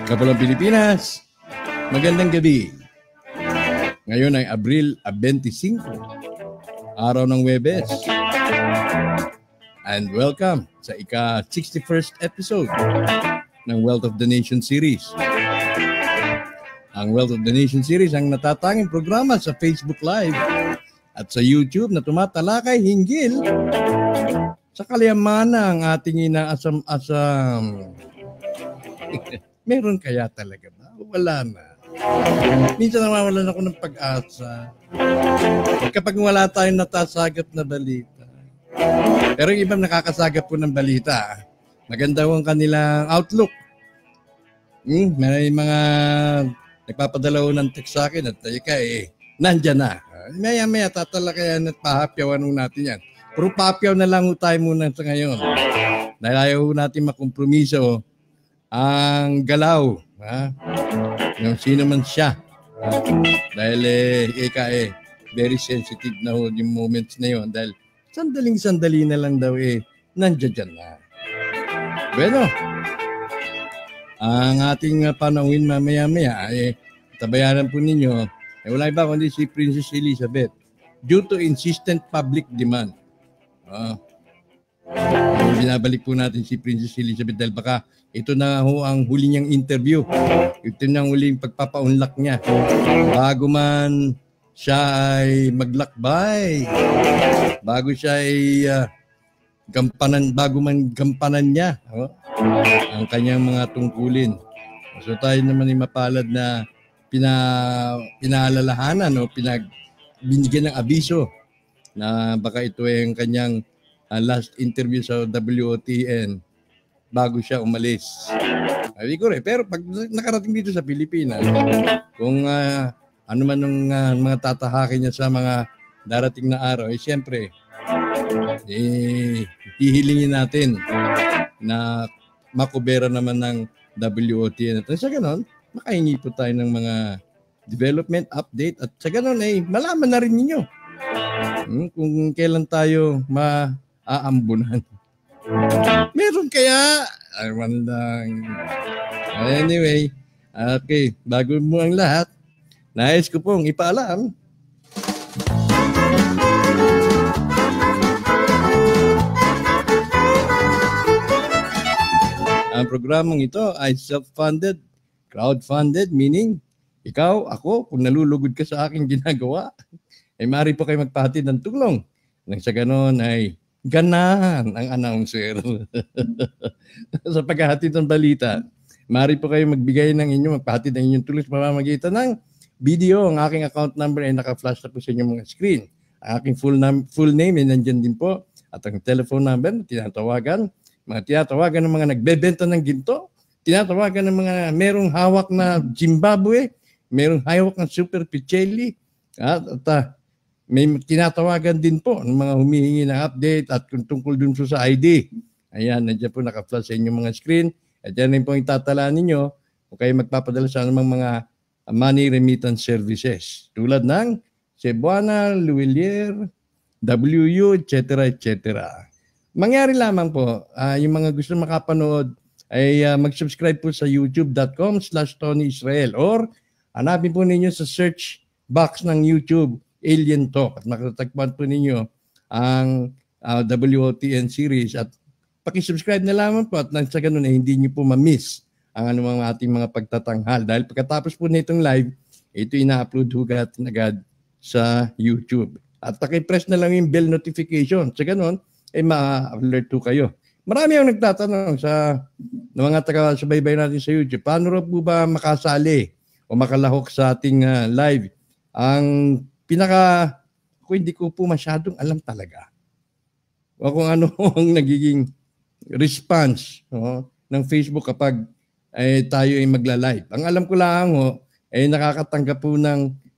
Kapulang Pilipinas, magandang gabi. Ngayon ay Abril 25, araw ng Huwebes. And welcome sa ika-61st episode ng Wealth of the Nation series. Ang Wealth of the Nation series ang natatanging programa sa Facebook Live at sa YouTube na tumatalakay hinggil sa kayamanan ng ating inaasam-asam. Meron kaya talaga ba? Wala na. Minsan nawawalan ako ng pag-asa. Kapag wala tayong natasagap na balita. Pero yung ibang nakakasagap po ng balita. Maganda ang kanilang outlook. May mga nagpapadala ko ng text sa akin at nandyan na. Maya-maya tatalakayan at pahapyawan natin yan. Pero papyaw na lang tayo muna sa ngayon. Dahil ayaw natin makompromiso ang galaw, yung sino man siya. Dahil very sensitive na yung moments na yun. Dahil sandaling-sandali na lang daw nandiyan na. Bueno, ang ating panawin mamaya-maya tabayaran po ninyo, wala iba kundi si Princess Elizabeth due to insistent public demand. Binabalik po natin si Princess Elizabeth dahil baka ito na ho ang huli niyang interview. Ito na ang huling pagpapaunlak niya. Bago man siya ay maglakbay, bago siya ay bago man gampanan niya ang kanyang mga tungkulin. So tayo naman ay mapalad na pinaalalahanan o binigyan ng abiso na baka ito ay ang kanyang last interview sa WOTN bago siya umalis. Sabi ko rin, pero pag nakarating dito sa Pilipinas, kung ano man ng mga tatahakin niya sa mga darating na araw, siyempre, hihilingin natin na makubera naman ng WOTN. At sa ganon, makahingi po tayo ng mga development update at sa ganon malaman na rin ninyo kung kailan tayo maaambunan. Meron kaya? Aywan lang. Anyway, okay, bago mo ang lahat, nais ko pong ipaalam ang programang ito ay self-funded, crowd-funded, meaning ikaw, ako, kung nalulugod ka sa aking ginagawa, maaari po kayo magpahatid ng tulong. Nang sa ganon ay ganahan ang announcer sa paghahatid ng balita. Maaari po kayo magbigay ng magpahatid ng inyong tulong sa pamamagitan ng video. Ang aking account number ay naka-flash na po sa inyong mga screen. Ang aking full name ay nandyan din po. At ang telephone number na tinatawagan ng mga nagbebenta ng ginto, tinatawagan ng mga merong hawak na Zimbabwe, merong hawak ng Super Picelli, at may tinatawagan din po ng mga humihingi ng update at kung tungkol dun sa ID. Ayan, nandiyan po naka-flash sa inyong mga screen. At yan rin po itatalaan ninyo kung kayo magpapadala sa anumang mga money remittance services. Tulad ng Cebuana, Luwilier, WU, etc. Mangyari lamang po, yung mga gusto makapanood ay mag-subscribe po sa youtube.com/Tony Israel or hanapin po ninyo sa search box ng YouTube Alien Talk at makatagpuan po ninyo ang WOTN series at pakisubscribe na lamang po at nang sa ganun hindi nyo po ma-miss ang anumang ating mga pagtatanghal dahil pagkatapos po nitong live, ito ina-upload hugat agad sa YouTube. At pakipress na lang yung bell notification. Sa ganun, ma-alert po kayo. Marami ang nagtatanong sa mga taga-subaybay natin sa YouTube, paano rin po ba makasali o makalahok sa ating live? Ang hindi ko po masyadong alam talaga. O kung ano ang nagiging response ng Facebook kapag tayo ay magla-live. Ang alam ko lang nakakatanggap po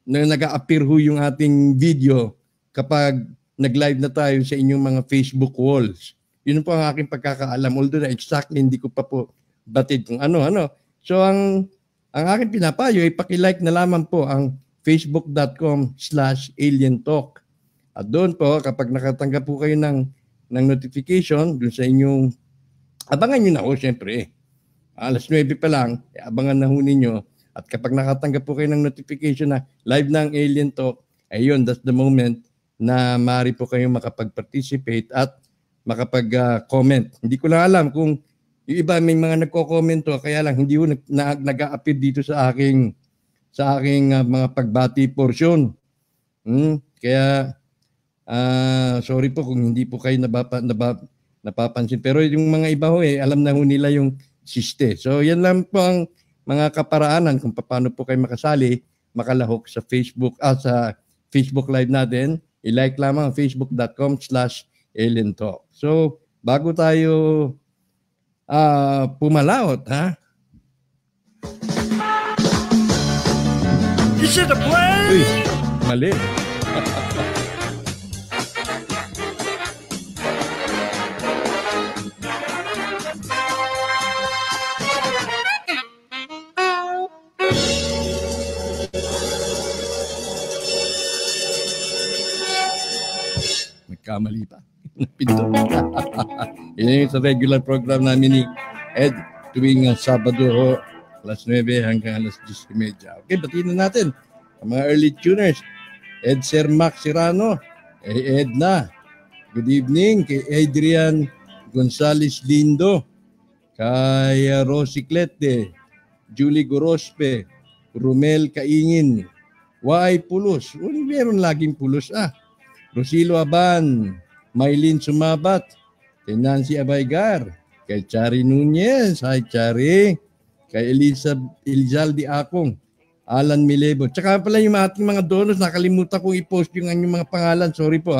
nag-a-appear yung ating video kapag nag-live na tayo sa inyong mga Facebook walls. Yun po ang aking pagkakaalam. Although exactly hindi ko pa po batid kung ano. So ang aking pinapayo ay paki-like na lamang po ang facebook.com/alientalk. At doon po, kapag nakatanggap po kayo ng notification doon sa inyong, abangan nyo na siyempre. Alas 9 pa lang, abangan na ho ninyo. At kapag nakatanggap po kayo ng notification na live na ang Alien Talk, ayun, that's the moment na maaari po kayong makapag-participate at makapag-comment. Hindi ko lang alam kung yung iba may mga nagko-comment to, kaya lang hindi ko nag-a-appear dito sa aking mga pagbati portion. Kaya sorry po kung hindi po kayo napapansin. Pero yung mga iba ho alam na ho nila yung siste. So yan lang po ang mga kaparaanan kung paano po kayo makasali, makalahok sa Facebook sa Facebook Live natin. I-like lamang facebook.com/alientalk. So bago tayo pumalaot, ha? You should have played. Uy, mali. Nagkamali pa. Napindot. Yan yung sa regular program namin ni Ed tuwing Sabado alas 9 hanggang alas 10:30. Okay, batiin na natin ang mga early tuners. Ed Sir Max Serrano, Edna. Good evening kay Adrian Gonzales Lindo, kay Rosie Clete, Julie Gorospe, Rumel Kaingin, Y. Pulos. Meron laging pulos Rosilo Aban, Maylin Sumabat, kay Nancy Abaygar, kay Chari Nunez, hi Chari, kay Elizalde Akong, Alan Milebo. Tsaka pala yung ating mga donors, nakalimutan kong i-post yung anyong mga pangalan. Sorry po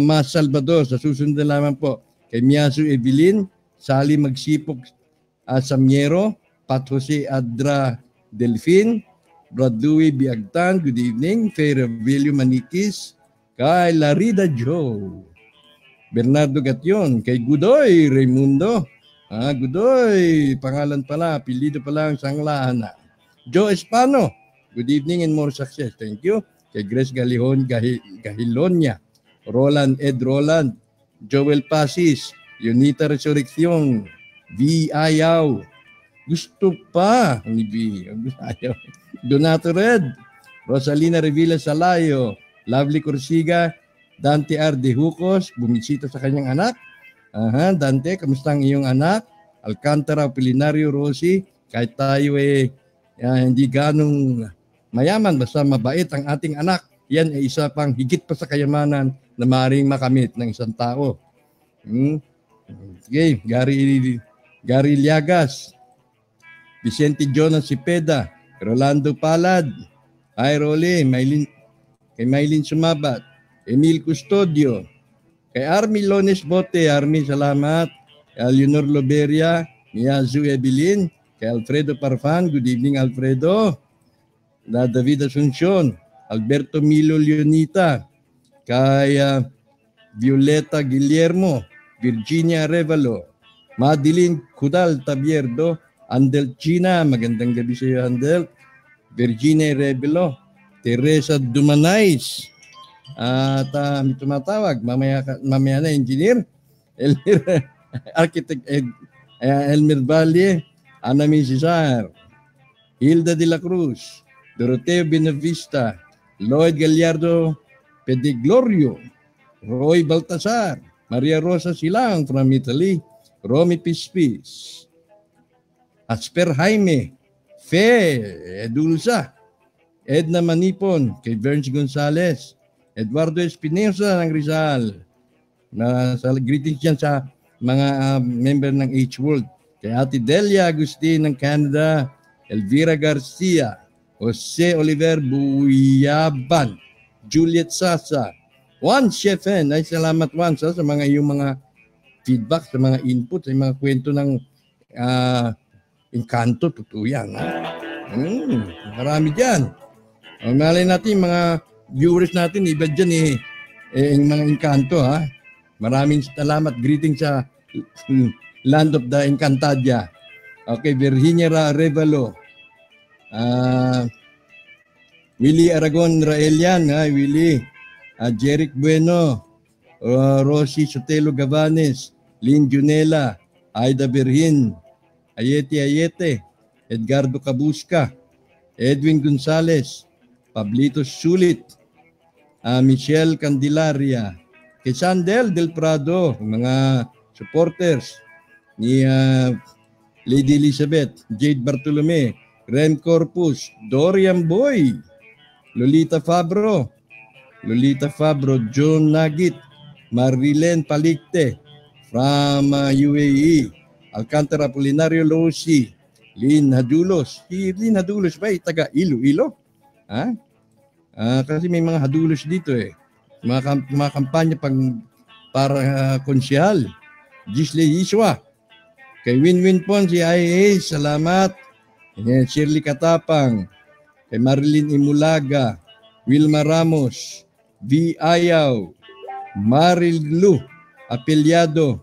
Mas Salvador, sa susunod na lamang po. Kay Miasu Evelyn, Sally Magsipog Samiero, Pat Jose Adra Delfin, Brad Louie Biagtan, good evening. Faye Revelio Manitis, kay Larida Joe, Bernardo Gation, kay Gudoy Raimundo, Gudoy, pangalan pala, apelyido pala ang sanglahan Joe Espano, good evening and more success. Thank you. Kay Grace Gahilonia, Ed Roland, Joel Pasis, Yunita Resurrección, V. Ayaw, gusto pa ni V. Ayaw. Donato Red, Rosalina Revilla Salayo, Lovely Corsiga, Dante R. De Hucos, bumisita sa kanyang anak. Dante, kamusta ang iyong anak? Alcantara Pilinario Rosie, kahit tayo hindi ganong mayaman, basta mabait ang ating anak, yan ay isa pang higit pa sa kayamanan na maaaring makamit ng isang tao. Okay, Gary Liagas, Vicente Jonas Cepeda, Rolando Palad, hi Rolly, kay Maylin Sumabat, Emil Custodio, kay Army Lones Bote, Army salamat, kay Leonor Loberia, Miazu Evelyn, kay Alfredo Parfan, good evening Alfredo, David Asuncion, Alberto Milo Leonita, kay Violeta Guillermo, Virginia Revalo, Madeline Cudal Tabierdo, Andel China, magandang gabi sa iyo Andel, Virginia Revalo, Teresa Dumanais, at may tumatawag, mamaya na engineer, Architect Elmer Valle, Anami Cesar, Hilda de la Cruz, Doroteo Benavista, Lloyd Gallardo Pediglorio, Roy Baltasar, Maria Rosa Silang from Italy, Romy Pispis, Asper Jaime, Fe Edulsa, Edna Manipon, kay Berns Gonzales, Eduardo Espinosa ng Rizal, na greetings yan sa mga member ng H-World, kay Ate Delia Agustin ng Canada, Elvira Garcia, Jose Oliver Buyaban, Juliet Sasa, Juan Shefen, ay salamat Juan sa mga iyong mga feedback, sa mga input, sa mga kwento ng Encanto, totoo yan. Marami dyan. Malay natin, mga viewers natin, iba dyan yung mga Encanto. Maraming salamat. Greetings sa Land of the Encantadia. Okay, Virginia Revalo. Willie Aragon Raelian, Willie. Jeric Bueno. Rosie Sotelo Gavanes. Lynn Junela. Aida Berhin. Ayete, Edgardo Cabusca, Edwin Gonzales, Pablito Sulit, Michelle Candelaria, kay Sandel Del Prado, mga supporters ni Lady Elizabeth, Jade Bartolome, Ren Corpus, Dorian Boy, Lolita Fabro, John Nagit, Marilyn Palikte from UAE, Alcantara Apolinario Losi, Lynn Hadulos. Si Lynn Hadulos ba taga Iloilo? Ha? Kasi may mga Hadulos dito eh. Mga kampanya para konsyal. Gisley Iswa. Kay Winwin Pon, si IA, salamat. Kay Shirley Katapang. Kay Marilyn Imulaga. Wilma Ramos. V. Ayaw. Maril Lu. Apelyado.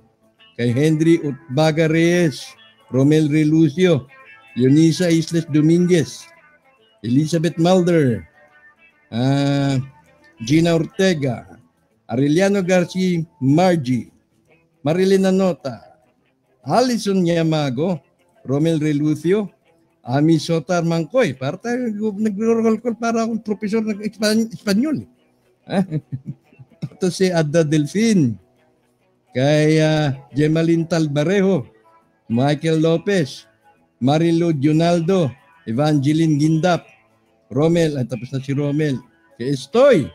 Kay Henry Utbaga Reyes. Romel Relucio. Leonisa Isles Dominguez. Elizabeth Mulder. Gina Ortega. Arellano Garcia Margie. Marilyn Anota. Alison Yamago. Romel Relucio. Ami Sotar Mangkoy. Para tayo nag-roll call para akong profesor ng Espanyol. Ito si Ada Delfin. Kay Gemaline Talbarejo. Michael Lopez. Marilo Junaldo. Evangeline Gindap. Romel. Tapos na si Romel. Kay Estoy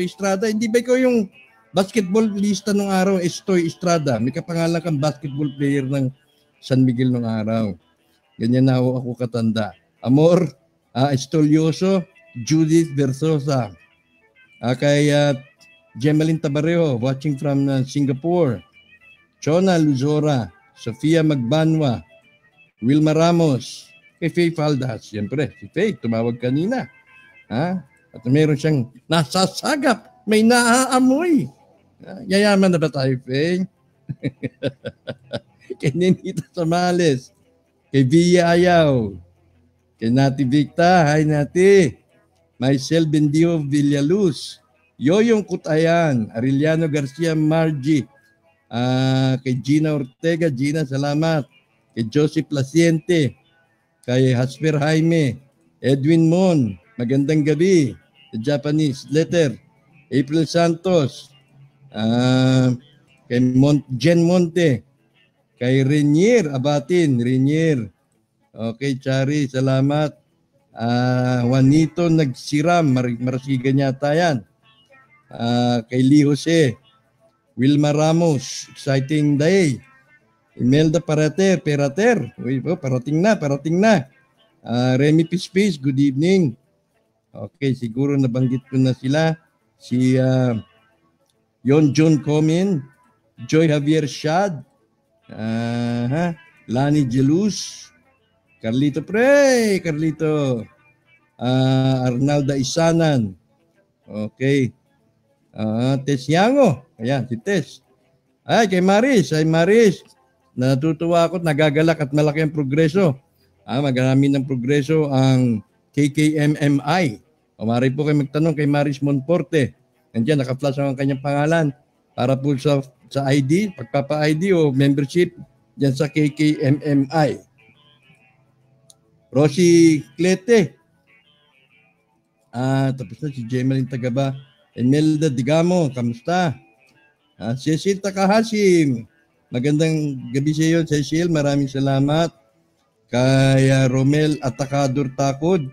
Estrada. Hindi ba ikaw yung basketball lista nung araw? Estoy Estrada. May kapangalan kang basketball player ng San Miguel nung araw. Ganyan na ako katanda. Amor Estolioso, Judith Versosa. Kay Gemaline Tabareo, watching from Singapore. Chona Luzora, Sofia Magbanwa, Wilma Ramos, kay Faye Faldas. Siyempre, si Faye, tumawag kanina. At meron siyang nasasagap, may naaamoy. Yayaman na ba tayo, Faye? Kay Ninita Samales, kay Via Ayaw, kay Nati Victa, hi Nati, Maisel Bendio Villaluz, Yoyong Kutayan, Arellano Garcia Margie, kay Gina Ortega, Gina salamat, kay Joseph Placiente, kay Hasper Jaime, Edwin Mon, magandang gabi, the Japanese letter, April Santos, kay Jen Monte, kay Renier Abatin, Renier. Okay, Chari, salamat. Juanito Nagsiram, Marasigan yata yan. Kay Lee Jose, Wilma Ramos, exciting day. Imelda Perater. Uy, parating na. Remy Pispis, good evening. Okay, siguro nabanggit ko na sila. Si Yon John Comin, Joy Javier Shad, Lani Jelus, Carlito, Arnalda Isanan, okay, Tess Yango, ayan, si Tess. Kay Maris, natutuwa ako, nagagalak at malaki ang progreso. Magarami ng progreso ang KKMMI. Mari po kayo magtanong kay Maris Monforte. Nandiyan, naka-flash ang kanyang pangalan para po sa ID, pagpapa-ID o membership dyan sa KKMMI. Rosie Clete. Tapos na si Gemaline Tagaba. Imelda Digamo, kamusta? Cecil Takahasim. Magandang gabi sa iyo, Cecil. Maraming salamat. Kay Romel Atacador Takod.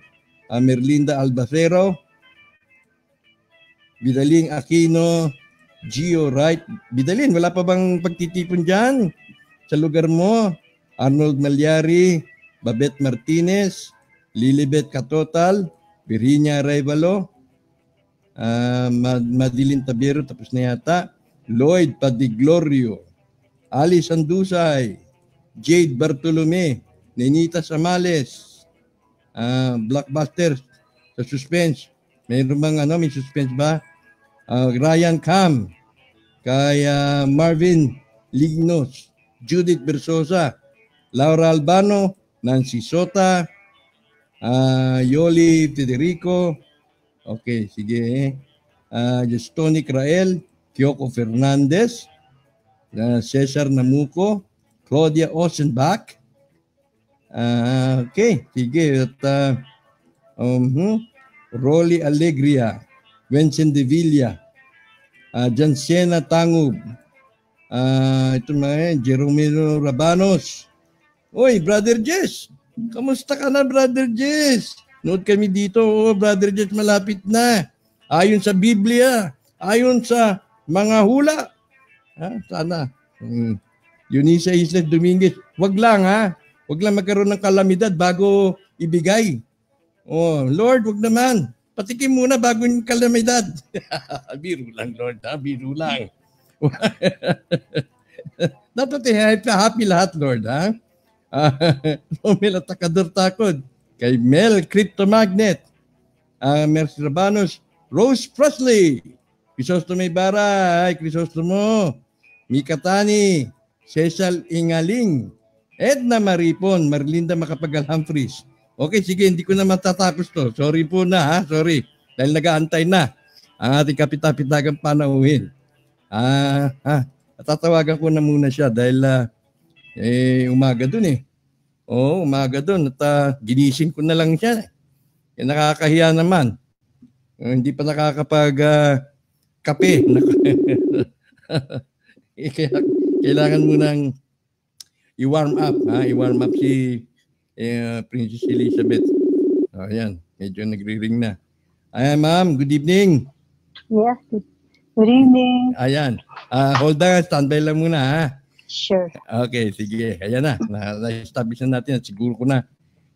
Merlinda Albacero. Bidaling Aquino. Gio Wright. Bidalin, wala pa bang pagtitipon dyan sa lugar mo? Arnold Malyari, Babette Martinez, Lilibet Katotal, Virginia Arevalo, Madeline Tabiero, tapos na yata, Lloyd Padiglorio, Alice Andusay, Jade Bartolome, Nenita Samales, Blockbuster sa suspense. Mayroon bang may suspense ba? Ryan Cam, kay Marvin Lignos, Judith Versosa, Laura Albano, Nancy Sota, Yoli Federico, okay, sige, Justoni Crael, Kyoko Fernandez, Cesar Namuco, Claudia Osenbach, Okay, sige. At Rolly Alegria, Vincent de Villa, Jansena Tangub, ito na Jeromino Rabanos. Oy, Brother Jess, kamusta ka na, Brother Jess? Nood kami dito, Brother Jess, malapit na. Ayon sa Biblia, ayon sa mga hula. Sana. Eunice Islas Dominguez, wag lang wag lang magkaroon ng kalamidad bago ibigay. Lord, wag naman. Patikim muna bago yung kalamidad. Biro lang, Lord. Biro lang. Dapat happy lahat, Lord. Romel Takador Takod, kay Mel Cryptomagnet, Mercy Rabanos, Rose Presley, Crisostomo Ibarra, Crisostomo, Mika Tani, Cecil Ingaling, Edna Maripon, Marlinda Makapagal Humphreys. Okay, sige, hindi ko na matatapos to. Sorry po na, sorry. Dahil nag-aantay na ang ating kapitapitagang panauhin. Tatawagan ko na muna siya dahil umaga dun umaga dun at ginising ko na lang siya. Nakakahiya naman. Hindi pa nakakapag kape. Kailangan mo nang i-warm up. I-warm up si Princess Elizabeth. Ayan, medyo nagri-ring na. Ayan, ma'am, good evening. Yes, good evening. Ayan. Hold on, standby lang muna Sure. Okay, sige. Ayan na. Na-establish na natin at siguro ko na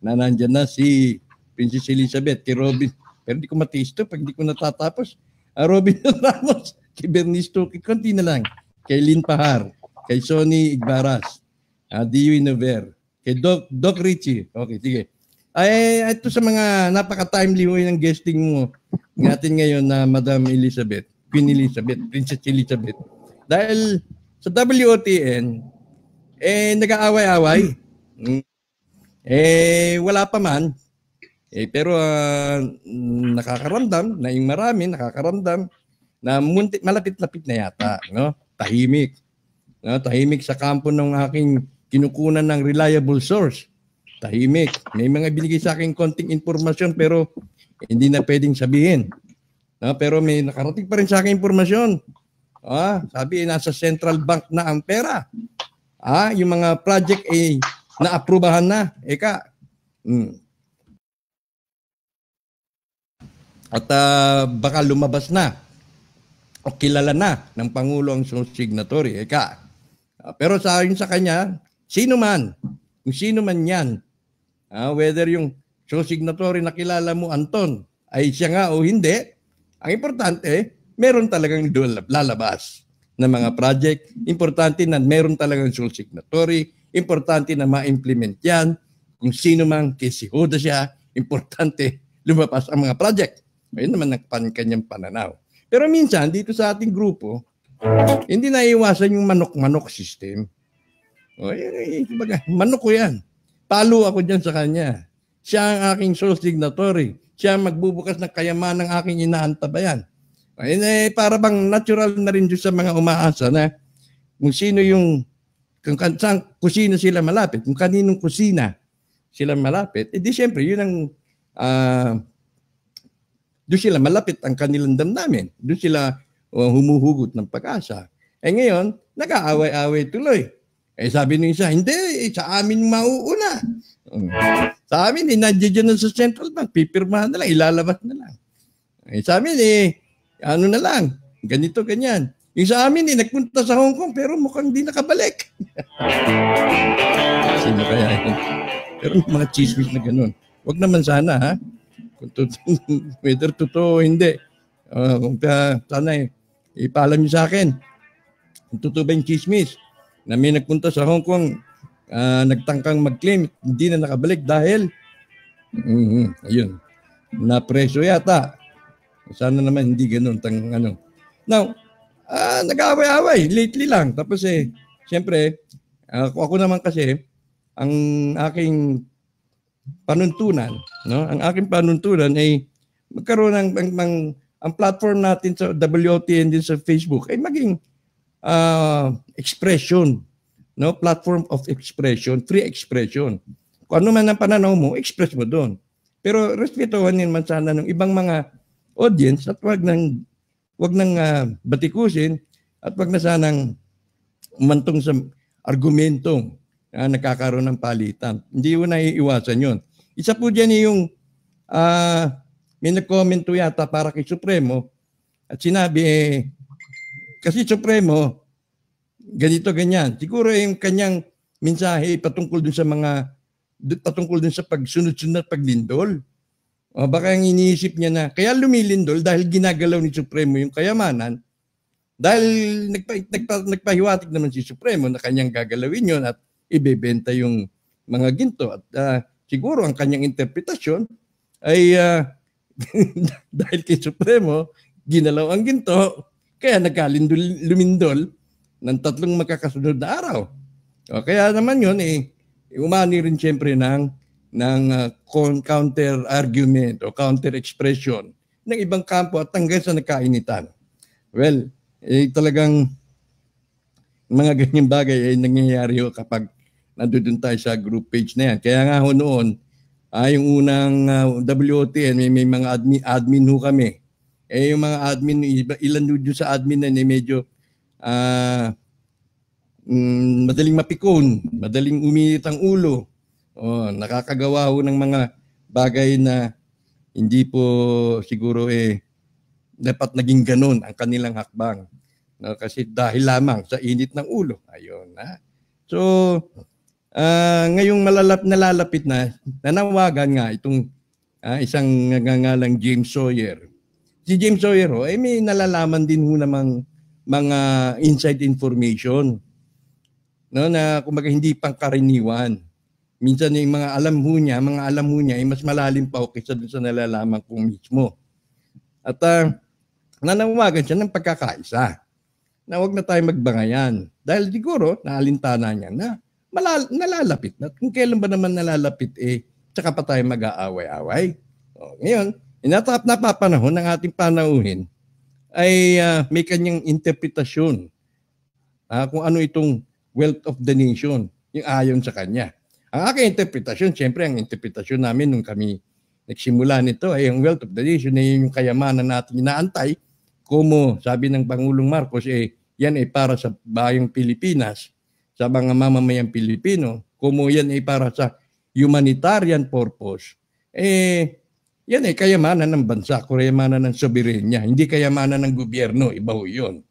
nandyan na si Princess Elizabeth, kay Robin. Pero hindi ko matiis to pag hindi ko natatapos. Robin Ramos, kay Bernice Tuki, konti na lang. Kay Lynn Pahar, kay Sonny Igbaras, Dewey Nover, kay Doc Richie. Okay, sige. Ito sa mga napaka-timely ng guesting mo natin ngayon na Madam Elizabeth, Queen Elizabeth, Princess Elizabeth. Dahil sa WOTN, nag-aaway-away. Wala pa man. Pero nakakaramdam, na yung marami nakakaramdam na malapit-lapit na yata. No? Tahimik. No? Tahimik sa kampo ng aking kinukunan ng reliable source. Tahimik. May mga binigay sa akin konting informasyon pero hindi na pwedeng sabihin. No? Pero may nakarating pa rin sa akin informasyon. Sabi, nasa central bank na ang pera. Yung mga project naaprubahan na. At baka lumabas na o kilala na ng Pangulo ang signatory. Pero sa ayon sa kanya, sino man yan, whether yung signatory na kilala mo, Anton, ay siya nga o hindi, ang importante, meron talagang lalabas na mga project. Importante na meron talagang signatory. Importante na ma-implement yan. Kung sino man, kisihuda siya, importante lumabas ang mga project. Ayun naman ang kanyang pananaw. Pero minsan, dito sa ating grupo, hindi naiiwasan yung manok-manok system. Manok ko yan. Palo ako dyan sa kanya. Siya ang aking sole signatory. Siya ang magbubukas ng kayaman ng aking inaantabayan. Para bang natural na rin sa mga umaasa na kung sino yung, kung saan kusina sila malapit, kung kaninong kusina sila malapit, di siyempre yun ang doon sila malapit ang kanilang damdamin. Doon sila humuhugot ng pag-asa. Ngayon, nag-aaway-aaway tuloy. Sabi ng isa, hindi, sa amin mauuna. Sa amin, nandiyan na sa Central Bank, pipirmahan na lang, ilalabas na lang. Sa amin, ano na lang, ganito, ganyan. Yung sa amin, nagpunta sa Hong Kong, pero mukhang di nakabalik. Sino kaya yun? Pero may mga chismis na ganun. Huwag naman sana, ha? Whether totoo o hindi. Sana ipaalam niyo sa akin. Totoo ba yung chismis na may nagpunta sa Hong Kong, nagtangkang mag-claim, hindi na nakabalik dahil ayun, napreso yata. Sana naman hindi ganun. Now, nag-aaway-aaway lately lang. Tapos siyempre, ako naman kasi, ang aking panuntunan, no? Ang aking panuntunan ay magkaroon ang platform natin sa WOTN din sa Facebook ay maging expression, no? Platform of expression, free expression. Kung ano man ang pananaw mo, express mo doon. Pero respetuhan din man sana ng ibang mga audience at wag nang batikusin at wag na sanang umantong sa argumentong nakakaroon ng palitan. Hindi mo naiiwasan yun. Isa po dyan yung may nag-comment to yata para kay Supremo at sinabi kasi Supremo ganito ganyan. Siguro yung kanyang mensahe patungkol dun sa pagsunod-sunod at paglindol. O baka yung iniisip niya na kaya lumilindol dahil ginagalaw ni Supremo yung kayamanan dahil nagpahiwatig naman si Supremo na kanyang gagalawin yun at ibebenta yung mga ginto. At siguro ang kanyang interpretasyon ay dahil kay Supremo ginalaw ang ginto kaya lumindol ng 3 magkakasunod na araw. O, kaya naman yun umani rin siyempre ng counter argument o counter expression ng ibang kampo at hanggang sa nagkainitan. Well, talagang mga ganyang bagay ay nangyayari kapag nandun tayo sa group page na yan. Kaya nga ho noon, yung unang WOTN, may mga admin ho kami. Yung mga admin, ilan doon sa admin na medyo madaling mapikon, madaling uminit ang ulo. Nakakagawa ho ng mga bagay na hindi po siguro dapat naging ganun ang kanilang hakbang. No, kasi dahil lamang sa init ng ulo. Ayun. So, ngayong nalalapit na, nanawagan nga itong isang nagangalang James Sawyer. Si James Sawyer may nalalaman din ho namang mga inside information. No, na kumbaga hindi pangkaraniwan. Minsan yung mga alam ho niya ay mas malalim pa kaysa doon sa nalalaman ko mismo. At nanawagan siya ng pagkakaisa. Na huwag na tayo magbangayan. Dahil siguro, naalintana niya na nalalapit na. Kung kailan ba naman nalalapit, tsaka pa tayo mag-aaway-aaway. Ngayon, napapanahon ng ating panauhin ay may kanyang interpretasyon. Kung ano itong wealth of the nation, yung ayon sa kanya. Ang aking interpretasyon, siyempre ang interpretasyon namin nung kami nagsimula nito ay ang wealth of the nation ay yung kayamanan natin inaantay. Como sabi ng Pangulong Marcos, yan ay para sa bayang Pilipinas, sa mga mamamayang Pilipino. Como yan ay para sa humanitarian purpose, yan ay kayamanan ng bansa, kayamanan ng soberenya, hindi kayamanan ng gobyerno, iba ho yun.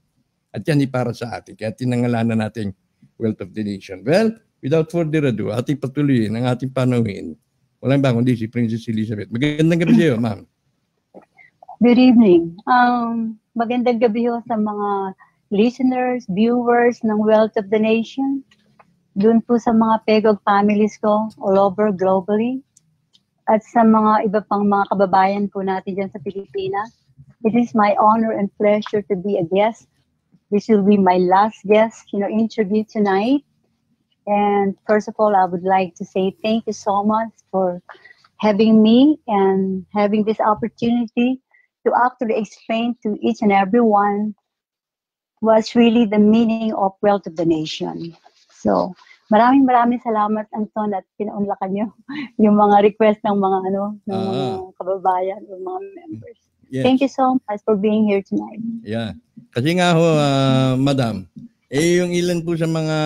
At yan ay para sa atin, kaya tinangalanan natin wealth of the nation. Well, without further ado, ating patuloyin ang ating panauhin. Walang ba kundi si Princess Elizabeth. Magandang gabi sa iyo, ma'am. Good evening. Magandang gabi ho sa mga listeners, viewers ng Wealth of the Nation. Doon po sa mga PEGOG families ko all over globally. At sa mga iba pang mga kababayan po natin dyan sa Pilipinas. It is my honor and pleasure to be a guest. This will be my last guest, interview tonight. And first of all, I would like to say thank you so much for having me and having this opportunity to actually explain to each and every one what's really the meaning of wealth of the nation. So, maraming salamat, Anton, at pinaunlakan nyo yung mga request ng mga mga kababayan o mga members. Yes. Thank you so much for being here tonight. Yeah. Kasi nga ho, madam, yung ilan po sa mga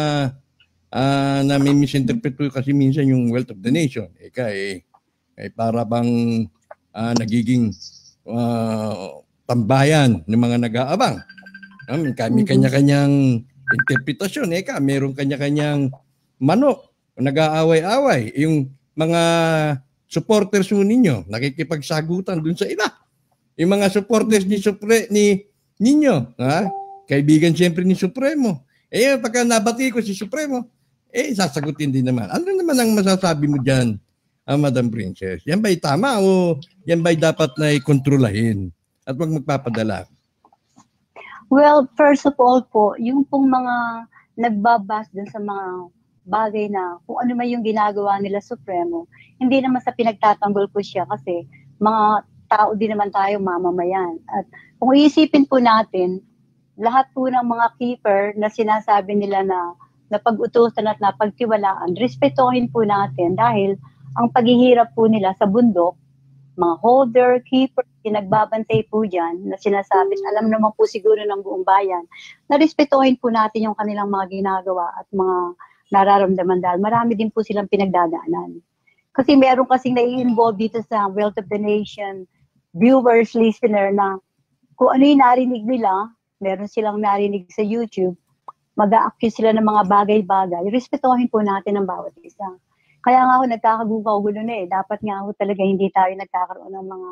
na may misinterpret po kasi minsan yung wealth of the nation. Para bang nagiging tambayan ng mga nag-aabang. May kanya-kanyang interpretasyon. Meron kanya-kanyang manok, nag-aaway-away. Yung mga supporters ninyo, nakikipagsagutan dun sa iba. Yung mga supporters ninyo, kaibigan siyempre ni Supremo. Pagka nabati ko si Supremo, sasagutin din naman. Ano naman ang masasabi mo dyan, Madam Princess? Yan ba'y tama o yan ba'y dapat na ikontrolahin at wag magpapadala? Well, first of all po, yung pong mga nagbabas dun sa mga bagay na kung ano man yung ginagawa nila Supremo, hindi naman sa pinagtatanggol ko siya kasi mga tao din naman tayo, mamamayan. At kung iisipin po natin, lahat po ng mga keeper na sinasabi nila na napag-utusan at napagtiwalaan, respetuhin po natin dahil ang paghihirap po nila sa bundok, mga holder, keeper, nagbabantay po dyan na sinasabi, alam naman po siguro ng buong bayan, na respetuhin po natin yung kanilang mga ginagawa at mga nararamdaman dahil marami din po silang pinagdadaanan. Kasi meron kasing nai-involve dito sa Wealth of the Nation, viewers, listener na kung ano yung narinig nila, meron silang narinig sa YouTube, mag-a-accuse sila ng mga bagay-bagay, respetuhin po natin ang bawat isa. Kaya nga ako nagkakagulo na eh. Dapat nga ako talaga hindi tayo nagkakaroon ng mga,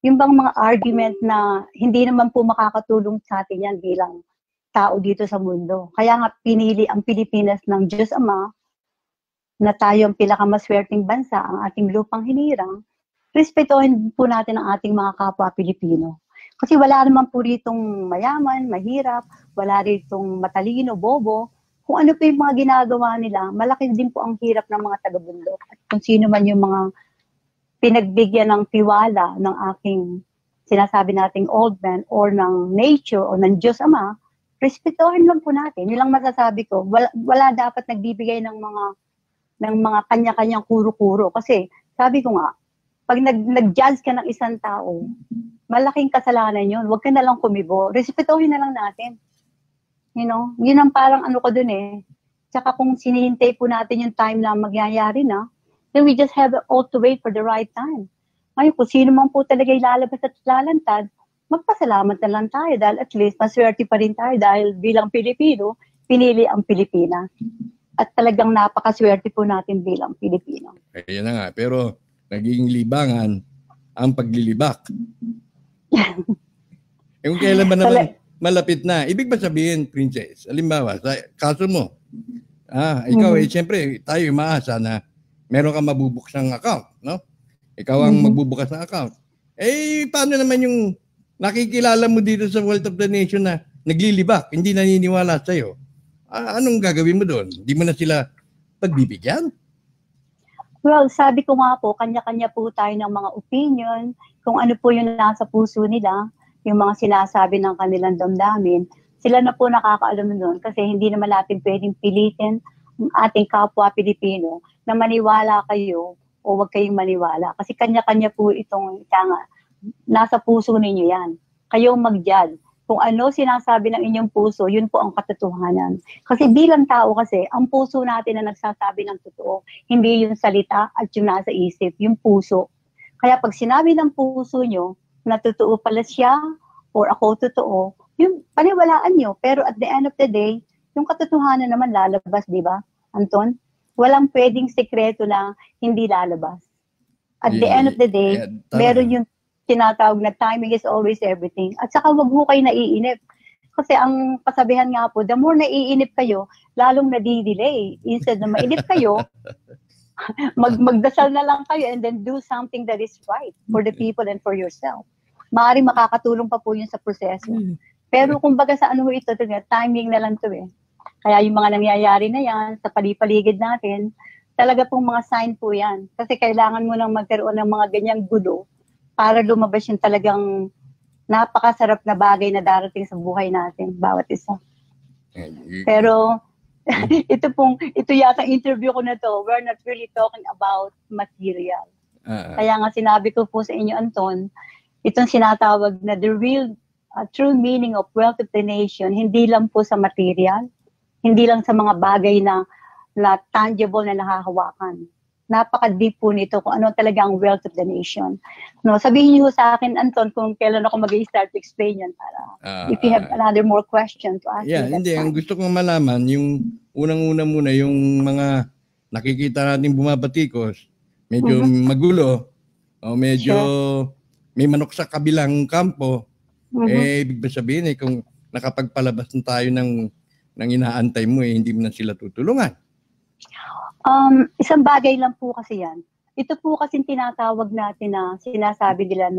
yung bang mga argument na hindi naman po makakatulong sa atin yan bilang tao dito sa mundo. Kaya nga pinili ang Pilipinas ng Diyos Ama na tayo ang pinakamaswerteng bansa, ang ating lupang hinirang, respetuhin po natin ang ating mga kapwa Pilipino. Kasi wala naman po ritong mayaman, mahirap, wala ritong matalino, bobo. Kung ano po yung mga ginagawa nila, malaki din po ang hirap ng mga taga-bundok. At kung sino man yung mga pinagbigyan ng tiwala ng aking sinasabi nating old man or ng nature o ng Diyos Ama, respetuhin lang po natin. Yun lang masasabi ko. Wala dapat nagbibigay ng mga kanya-kanyang kuro-kuro. Kasi sabi ko nga, pag nag-judge ka ng isang tao, malaking kasalanan yun. Huwag ka na lang kumibo. Respetuhin na lang natin. You know, yun ang parang ano ko dun eh. Tsaka kung sinihintay po natin yung time na magyayari na, then we just have all to wait for the right time. Ngayon, kung sino man po talaga ilalabas at lalantad, magpasalamat na lang tayo dahil at least maswerte pa rin tayo dahil bilang Pilipino, pinili ang Pilipinas. At talagang napakaswerte po natin bilang Pilipino. Kaya na nga, pero naging libangan ang paglilibak. Kung kailan ba naman malapit na. Ibig ba sabihin, Princess, alimbawa, sa kaso mo, ikaw siyempre, tayo umaasa na meron kang mabubuksang account, no? Ikaw ang magbubukas ng account. Paano naman yung nakikilala mo dito sa Wealth of the Nation na naglilibak, hindi naniniwala sa'yo? Anong gagawin mo doon? Hindi mo na sila pagbibigyan? Well, sabi ko nga po, kanya-kanya po tayo ng mga opinion, kung ano po yung nasa puso nila, yung mga sinasabi ng kanilang damdamin, sila na po nakakaalam nun kasi hindi naman natin pwedeng pilitin ang ating kapwa Pilipino na maniwala kayo o huwag kayong maniwala. Kasi kanya-kanya po itong nasa puso ninyo yan. Kayong mag-judge. Kung ano sinasabi ng inyong puso, yun po ang katotohanan. Kasi bilang tao kasi, ang puso natin na nagsasabi ng totoo, hindi yung salita at yung nasa isip, yung puso. Kaya pag sinabi ng puso nyo, na totoo pala siya or ako totoo, yung paniwalaan nyo. Pero at the end of the day, yung katotohanan naman lalabas, di ba, Anton? Walang pwedeng sekreto na hindi lalabas. At the end of the day, meron yung tinatawag na timing is always everything. At saka wag mo kayo naiinip. Kasi ang kasabihan nga po, the more naiinip kayo, lalong nadidelay. Instead na mainip kayo, magdasal na lang kayo and then do something that is right for the people and for yourself. Maaaring makakatulong pa po yun sa proseso. Pero kumbaga sa ano ito, timing na lang to eh. Kaya yung mga nangyayari na yan, sa palipaligid natin, talaga pong mga sign po yan. Kasi kailangan mo nang magkaroon ng mga ganyang gulo para lumabas yung talagang napakasarap na bagay na darating sa buhay natin, bawat isa. Pero ito yata interview ko na to, we're not really talking about material. Kaya nga sinabi ko po sa inyo, Anton, itong sinatawag na the real, true meaning of Wealth of the Nation, hindi lang po sa material, hindi lang sa mga bagay na tangible na nakakahawakan. Napaka-deep po nito kung ano talaga ang Wealth of the Nation. No, sabihin niyo sa akin, Anton, kung kailan ako mag-i-start to explain yan para if you have another more question to ask. Yeah, hindi. Ang gusto kong malaman, yung unang-una muna, yung mga nakikita natin bumabatikos, medyo magulo, o medyo may manok sa kabilang kampo, ibig ba sabihin kung nakapagpalabas na tayo ng inaantay mo, hindi mo na sila tutulungan. Isang bagay lang po kasi yan. Ito po kasi tinatawag natin na sinasabi nila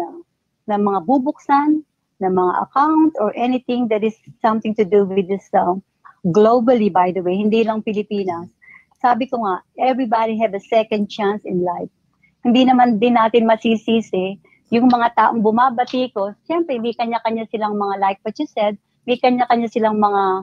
na mga bubuksan, na mga account or anything that is something to do with this globally, by the way, hindi lang Pilipinas. Sabi ko nga, everybody have a second chance in life. Hindi naman din natin masisisi yung mga taong bumabatikos. Siyempre, may kanya-kanya silang mga, like what you said, may kanya-kanya silang mga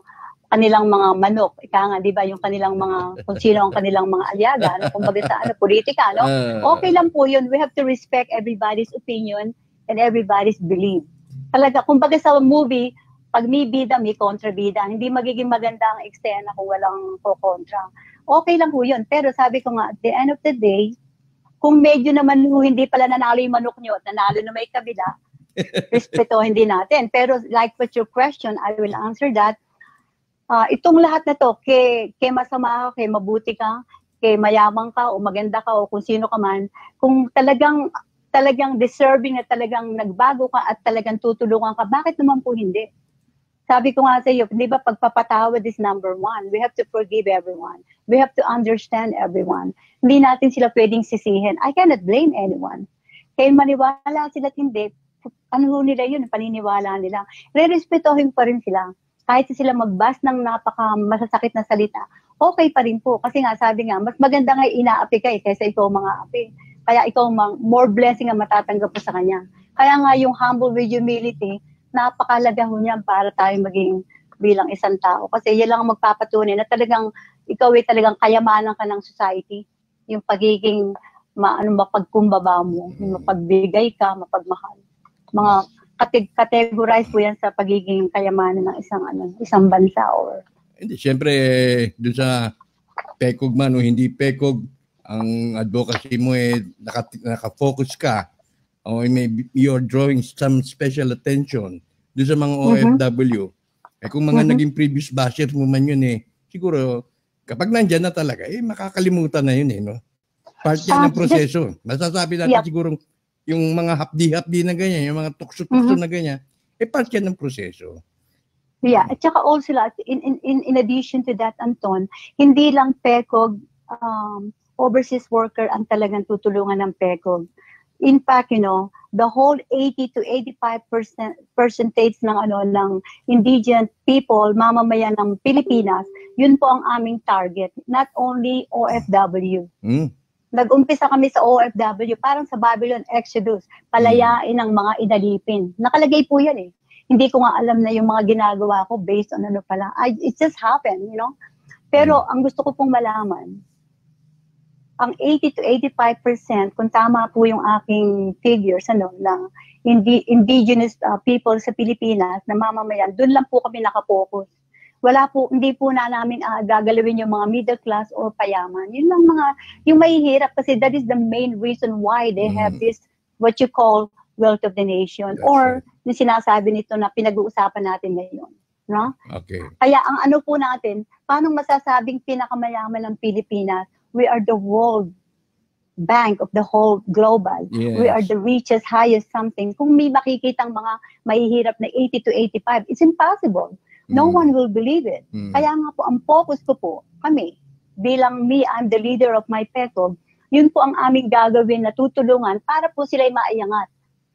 kanilang mga manok, ika nga, di ba, yung kanilang mga, kung sino ang kanilang mga alyaga, ano, kumbaga sa politika, no? Okay lang po yun. We have to respect everybody's opinion and everybody's belief. Talaga, kumbaga sa movie, pag may bida, may kontrabida. Hindi magiging maganda ang eksena kung walang kontra. Okay lang po yun. Pero sabi ko nga, at the end of the day, kung medyo naman hindi pala nanalo yung manok nyo at nanalo na may kabila, respetohin din natin. Pero like with your question, I will answer that. Itong lahat na to, kay masama ka, kay mabuti ka, kay mayamang ka, o maganda ka, o kung sino ka man, kung talagang deserving na talagang nagbago ka at talagang tutulungan ka, bakit naman po hindi? Sabi ko nga sa iyo, di ba, pagpapatawad is number one. We have to forgive everyone. We have to understand everyone. Hindi natin sila pwedeng sisihin. I cannot blame anyone. Kaya maniwala sila at hindi, ano nila yun, paniniwala nila. Re-respetohin pa rin sila. Kahit sila magbas ng napaka masasakit na salita, okay pa rin po. Kasi nga, sabi nga, mas maganda nga inaapi ka kaysa ikaw mga api. Kaya ikaw more blessing ang matatanggap mo sa kanya. Kaya nga yung humble with humility, napakalaga ho niyan para tayo maging bilang isang tao. Kasi yan lang ang magpapatunay na talagang ikaw ay talagang kayamanan ka ng society. Yung pagiging mapagkumbaba mo, yung mapagbigay ka, mapagmahal. Mga categorize po yan sa pagiging kayamanan ng isang bansa or hindi, siyempre doon sa pekog man o hindi pekog, ang advocacy mo naka-focus ka. You're drawing some special attention doon sa mga OFW. Kung mga naging previous bashers mo man yun siguro kapag nandyan na talaga, makakalimutan na yun no? Part yan ng proseso. Masasabi natin siguro yung mga hapdi-hapdi na ganyan, yung mga tukso-tukso na ganyan, part yan ng proseso. Yeah, at saka also, in addition to that, Anton, hindi lang PECOG overseas worker ang talagang tutulungan ng PECOG. In fact, the whole 80 to 85% percentage ng indigenous people, mamamayan ng Pilipinas, yun po ang aming target, not only OFW. Nag-umpisa kami sa OFW, parang sa Babylon Exodus, palayain ng mga inalipin. Nakalagay po yan Hindi ko nga alam na yung mga ginagawa ko based on pala. It just happened, Pero ang gusto ko pong malaman, ang 80 to 85%, kung tama po yung aking figures, na indigenous people sa Pilipinas na mamamayan, doon lang po kami nakapokus. Hindi po namin gagalawin yung mga middle class or payaman. Yun lang yung mahihirap kasi that is the main reason why they have this, what you call, wealth of the nation. That's or yung sinasabi nito na pinag-uusapan natin ngayon. No? Okay. Kaya ang po natin, paano masasabing pinakamayaman ng Pilipinas? We are the world bank of the whole global. Yes. We are the richest, highest something. Kung may makikitang mga mahihirap na 80 to 85, it's impossible. No one will believe it. Kaya nga po, ang focus ko po, kami, bilang I'm the leader of my PECOG, yun po ang aming gagawin na tutulungan para po sila'y maiangat.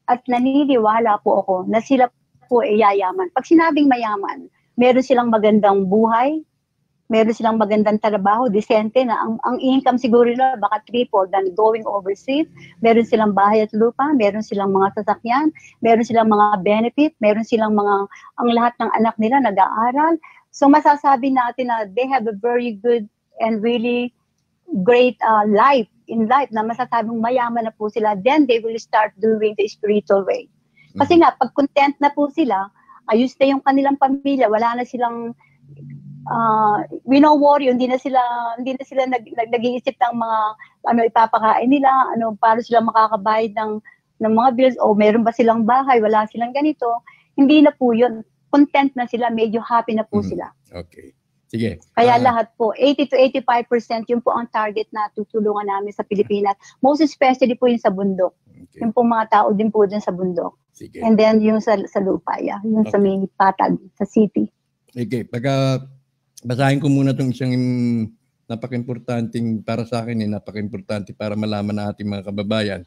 At naniniwala po ako na sila po ay yayaman. Pag sinabing mayaman, meron silang magandang buhay, meron silang magandang trabaho, disente na. Ang income siguro nila baka triple than going overseas. Meron silang bahay at lupa, meron silang mga sasakyan, meron silang mga benefit, meron silang ang lahat ng anak nila nag-aaral. So masasabi natin na they have a very good and really great life na masasabing mayaman na po sila. Then they will start doing the spiritual way. Kasi nga, pag content na po sila, ayos na yung kanilang pamilya, wala na silang we no worry, hindi na sila nag-iisip ng mga ipapakain nila, para sila makakabayad ng mga bills, o meron ba silang bahay, wala silang ganito. Hindi na po yun. Content na sila, medyo happy na po sila. Okay. Sige. Kaya lahat po, 80 to 85% yun po ang target na tutulungan namin sa Pilipinas. Most especially po yung sa bundok. Okay. Yung po mga tao din po dun sa bundok. Sige. And then yung sa lupa, yung sa may patag, sa city. Okay. Basahin ko muna itong isang napaka-importanting para sa akin, napaka-importante para malaman ng ating mga kababayan.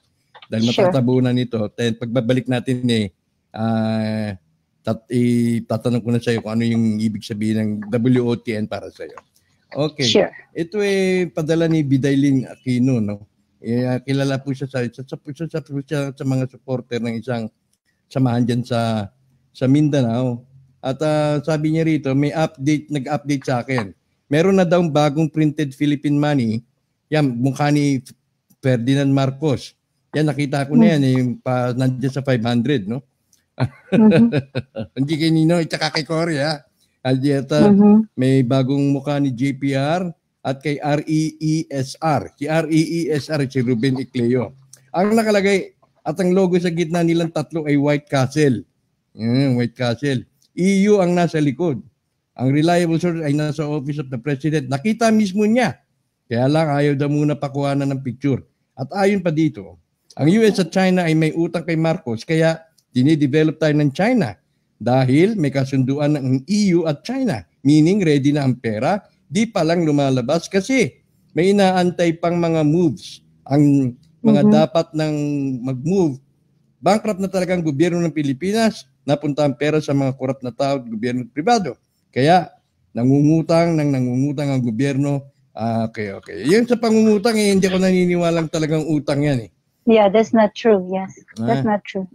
Dahil matatabunan nito. Pagbabalik natin tatanong ko na sa iyo kung ano yung ibig sabihin ng WOTN para sa iyo. Okay. Sure. Ito padala ni Bidaylin Aquino, no? Kilala po siya sa mga supporter ng isang samahan diyan sa Mindanao. At sabi niya rito, may nag-update sa akin. Meron na daw bagong printed Philippine money. Yan, mukha ni Ferdinand Marcos. Yan, nakita ko na yan. Nandiyan sa 500, no? Hindi kay Nino, tsaka kay Cory, ha? Aldieta, may bagong mukha ni JPR at kay REESR. Si REESR, si Ruben Icleo. Ang nakalagay at ang logo sa gitna nilang tatlo ay White Castle. White Castle. EU ang nasa likod. Ang reliable source ay nasa Office of the President. Nakita mismo niya. Kaya lang ayaw daw muna pakuhanan ng picture. At ayon pa dito, ang US at China ay may utang kay Marcos kaya dinidevelop tayo ng China dahil may kasunduan ng EU at China. Meaning ready na ang pera, di pa lang lumalabas kasi may inaantay pang mga moves. Ang mga dapat nang mag-move. Bankrupt na talagang gobyerno ng Pilipinas, napunta ang pera sa mga korap na tao at gobyerno pribado. Kaya nangungutang ang gobyerno. Okay. Yung sa pangungutang, hindi ako naniniwalang talagang utang yan eh. Yeah, that's not true. Yes, that's not true.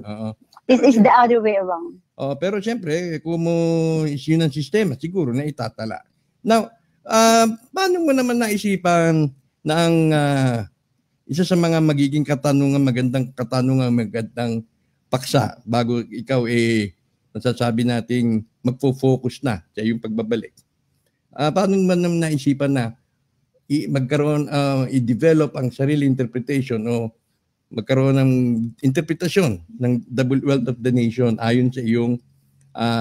This is the other way around. Pero siyempre, kung yun ang sistema, siguro na itatala. Now, paano mo naman naisipan na ang isa sa mga magiging magandang paksa bago ikaw nasasabi nating magfo-focus na sa iyong pagbabalik. Paano man naman naisipan na magkaroon, i-develop ang sarili interpretation o magkaroon ng interpretasyon ng double wealth of the nation ayon sa iyong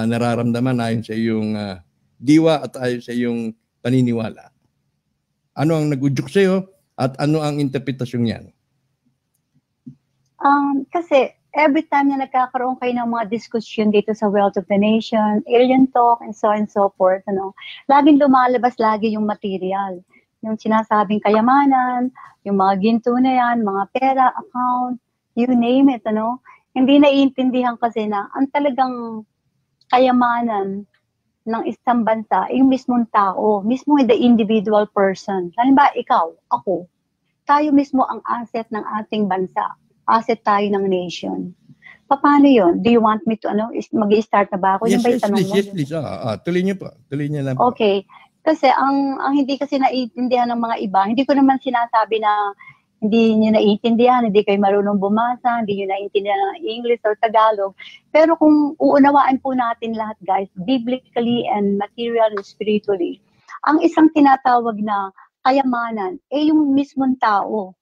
nararamdaman, ayon sa iyong diwa at ayon sa iyong paniniwala? Ano ang nag-udyok sa iyo at ano ang interpretasyon niyan? Kasi every time na nagkakaroon kayo ng mga diskusyon dito sa Wealth of the Nation, Alien Talk, and so on and so forth, laging lumalabas lagi yung material. Yung sinasabing kayamanan, yung mga ginto na yan, mga pera, account, you name it, Hindi naiintindihan kasi na ang talagang kayamanan ng isang bansa, yung mismong tao, mismo the individual person. Halimbawa, ikaw, ako, tayo mismo ang asset ng ating bansa. Asset tayo ng nation. Paano yun? Do you want me to, mag-i-start na ba ako? Yes, please. Tuloy niyo po. Tuloy niyo lang po. Okay. Kasi ang hindi kasi naiintindihan ng mga iba, hindi ko naman sinasabi na hindi niyo naiintindihan, hindi kayo marunong bumasa, hindi niyo naiintindihan ng English or Tagalog. Pero kung uunawaan po natin lahat, guys, biblically and materially and spiritually, ang isang tinatawag na kayamanan, yung mismong tao.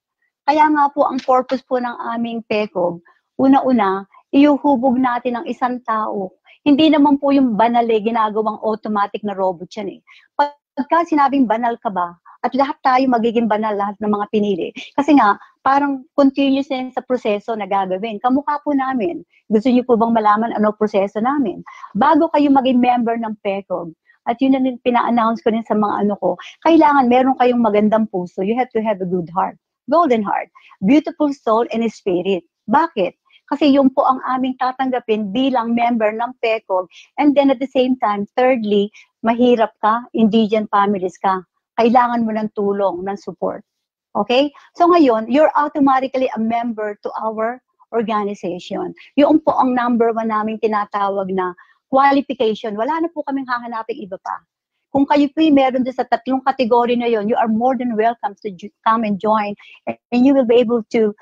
Kaya nga po, ang purpose po ng aming PECOG, una-una, iuhubog natin ang isang tao. Hindi naman po yung banal ginagawang automatic na robot yan eh. Pagka sinabing banal ka ba, at lahat tayo magiging banal, lahat ng mga pinili. Kasi nga, parang continuous na sa proseso na gagawin. Kamukha po namin. Gusto niyo po bang malaman ano proseso namin? Bago kayo maging member ng PECOG, at yun na pina-announce ko rin sa mga ko, kailangan meron kayong magandang puso. You have to have a good heart. Golden heart, beautiful soul and spirit. Bakit? Kasi yun po ang aming tatanggapin bilang member ng PECOG. And then at the same time, thirdly, mahirap ka, indigent families ka. Kailangan mo ng tulong, ng support. Okay? So ngayon, you're automatically a member to our organization. Yun po ang number 1 naming tinatawag na qualification. Wala na po kaming hahanapin iba pa. Kung kayo po meron din sa 3 kategory na yon, you are more than welcome to come and join, and you will be able to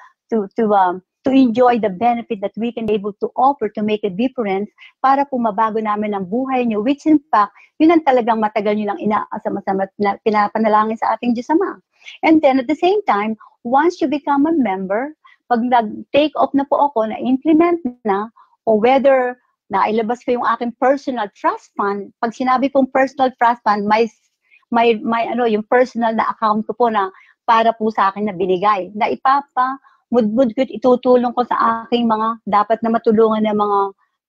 enjoy the benefit that we can be able to offer to make a difference para po mabago namin ang buhay niyo, which in fact, yun ang talagang matagal nyo lang inaasama na pinapanalangin sa ating Diyos Ama. And then at the same time, once you become a member, pag nag-take off na po ako, na-implement na, or whether nailabas ko yung aking personal trust fund. Pag sinabi pong personal trust fund, may yung personal na account ko po na para po sa akin na binigay. Na mudmud ko itutulong ko sa aking mga dapat na matulungan ng mga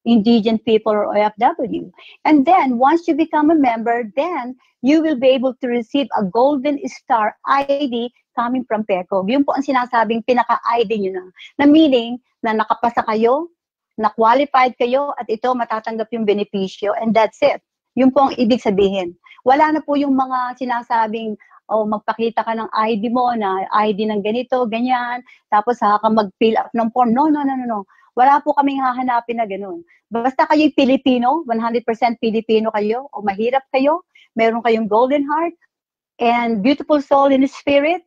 indigent people or OFW. And then, once you become a member, then you will be able to receive a Golden Star ID coming from PECOG. Yun po ang sinasabing pinaka-ID nyo na meaning na nakapasa kayo, na-qualified kayo, at ito matatanggap yung benepisyo, and that's it. Yun po ang ibig sabihin. Wala na po yung mga sinasabing, magpakita ka ng ID mo, na ID ng ganito, ganyan, tapos saka ka mag-fill up ng form. No. Wala po kaming hahanapin na ganun. Basta kayo'y Pilipino, 100% Pilipino kayo, o mahirap kayo, meron kayong golden heart, and beautiful soul in the spirit,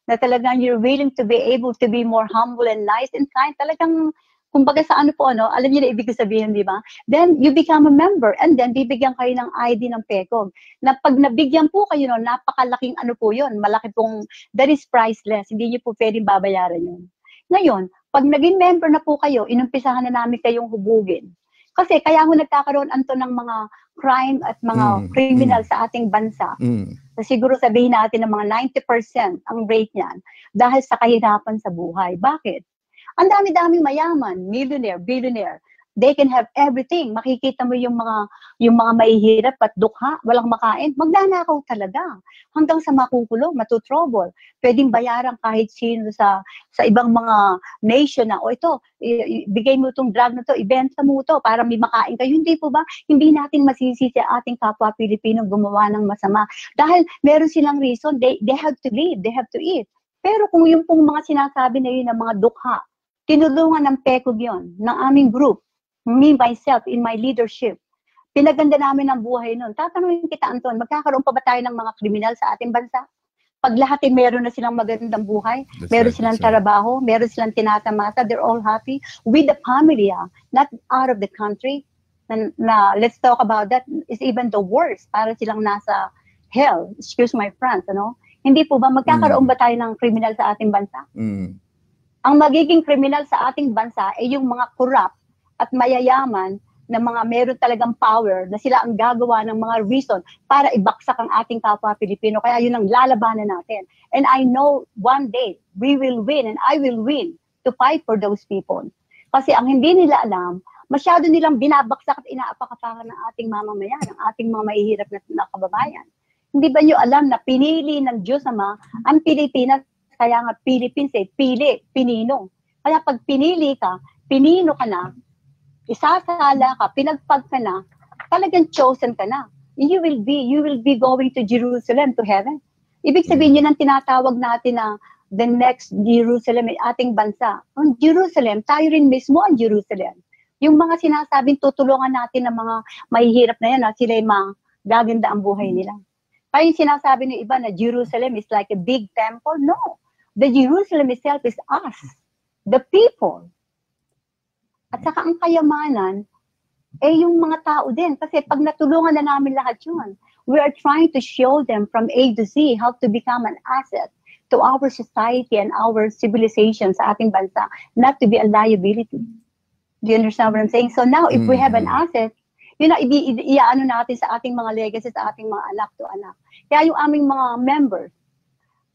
na talagang you're willing to be able to be more humble and nice and kind. Talagang, kumbaga sa ano po, alam niyo na ibig sabihin, di ba? Then, you become a member, and then, bibigyan kayo ng ID ng PECOG. Na pag nabigyan po kayo, napakalaking ano po yun, malaki pong, that is priceless, hindi niyo po pwedeng babayaran yun. Ngayon, pag naging member na po kayo, inumpisahan na namin kayong hubugin. Kasi, kaya ho nagkakaroon anto ng mga crime at mga criminal sa ating bansa. So, siguro sabihin natin ng mga 90% ang rate niyan dahil sa kahirapan sa buhay. Bakit? Ang dami-daming mayaman, millionaire, billionaire. They can have everything. Makikita mo yung mga mahihirap at dukha, walang makain, magnanakaw talaga. Hanggang sa makukulong, matutrouble. Pwedeng bayaran kahit sino sa ibang mga nation na, ito, bigay mo itong drug na to, ibenta mo ito para may makain kayo. Hindi po ba? Hindi natin masisisi ang ating kapwa Pilipino gumawa ng masama. Dahil meron silang reason, they have to live, they have to eat. Pero kung yung pong mga sinasabi na yun ng mga dukha, tinulungan ng PECOG yun, ng aming group, me, myself, in my leadership. Pinaganda namin ang buhay nun. Tatanungin kita, Anton, magkakaroon pa ba tayo ng mga kriminal sa ating bansa? Pag lahat meron na silang magandang buhay, meron silang trabaho, meron silang tinatamasa, they're all happy with the family, not out of the country. Na let's talk about that, is even the worst. Para silang nasa hell, excuse my friends, Hindi po ba, magkakaroon ba tayo ng kriminal sa ating bansa? Ang magiging kriminal sa ating bansa ay yung mga corrupt at mayayaman na mga meron talagang power na sila ang gagawa ng mga reason para ibaksak ang ating kapwa Pilipino. Kaya yun ang lalabanan natin. And I know one day we will win and I will win to fight for those people. Kasi ang hindi nila alam, masyado nilang binabaksak at inaapakapakan ng ating mamamayan, ng ating mga mahihirap na kababayan. Hindi ba nyo alam na pinili ng Diyos Ama ang Pilipinas? Kaya nga Philippines pili, pinino. Kaya pag pinili ka, pinino ka na, isasala ka, pinagpag ka na, talagang chosen ka na. You will be going to Jerusalem, to heaven. Ibig sabihin yun ang tinatawag natin na the next Jerusalem, ating bansa. Ang Jerusalem, tayo rin mismo ang Jerusalem. Yung mga sinasabing tutulungan natin ng mga mahihirap na yan, sila yung magaganda ang buhay nila. Kaya yung sinasabi ng iba na Jerusalem is like a big temple, no. The Jerusalem itself is us, the people. At saka ang kayamanan, yung mga tao din. Kasi pag natulungan na namin lahat yun, we are trying to show them from A to Z how to become an asset to our society and our civilization sa ating bansa, not to be a liability. Do you understand what I'm saying? So now, if we have an asset, yun na, iaano natin sa ating mga legacy, sa ating mga anak to anak. Kaya yung aming mga members,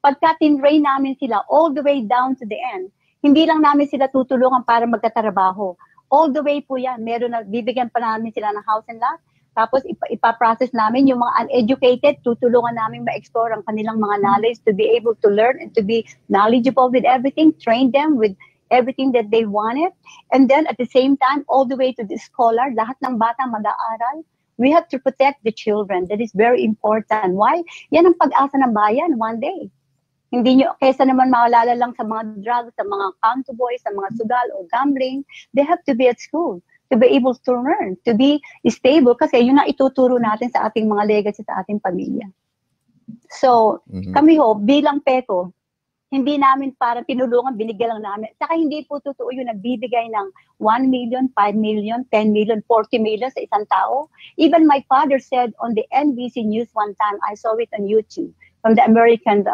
pagka tinrain namin sila all the way down to the end, hindi lang namin sila tutulungan para magkatrabaho. All the way po yan. Bibigyan pa namin sila ng house and lot. Tapos ipaprocess namin yung mga uneducated, tutulungan namin ma-explore ang kanilang mga knowledge to be able to learn and to be knowledgeable with everything, train them with everything that they wanted. And then at the same time, all the way to the scholar, lahat ng bata mag-aaral. We have to protect the children. That is very important. Why? Yan ang pag-asa ng bayan one day. Hindi nyo, kaysa naman maalala lang sa mga drugs, sa mga canto boys, sa mga sugal o gambling, they have to be at school to be able to learn, to be stable, kasi yun ang ituturo natin sa ating mga legacy, sa ating pamilya. So, kami bilang PECOG, hindi namin para tinulungan, binigyan lang namin. Saka hindi po totoo yung nagbibigay ng 1 million, 5 million, 10 million, 40 million sa isang tao. Even my father said on the NBC News one time, I saw it on YouTube, from the American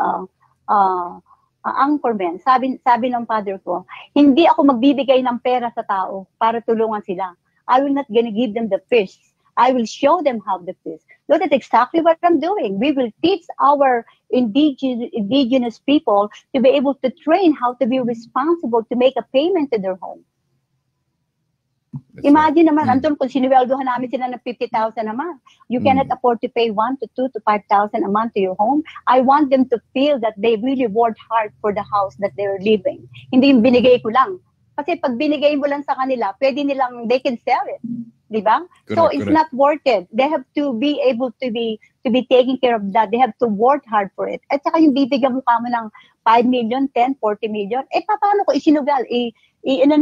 anchorman, sabi ng father ko, hindi ako magbibigay ng pera sa tao para tulungan sila. I will not gonna give them the fish. I will show them how to fish. So that's exactly what I'm doing. We will teach our indigenous people to be able to train how to be responsible to make a payment to their home. Imagine naman, Anton, kung sinuweldohan namin sila ng 50,000 a month, you cannot afford to pay 1 to 2 to 5,000 a month to your home. I want them to feel that they really worked hard for the house that they're living. Hindi yung binigay ko lang. Kasi pag binigay mo lang sa kanila, pwede nilang, they can sell it. Diba? So it's not worth it. They have to be able to be taking care of that. They have to work hard for it. At saka yung bibigyan mo kamo ng 5 million, 10, 40 million, paano ko isinugal?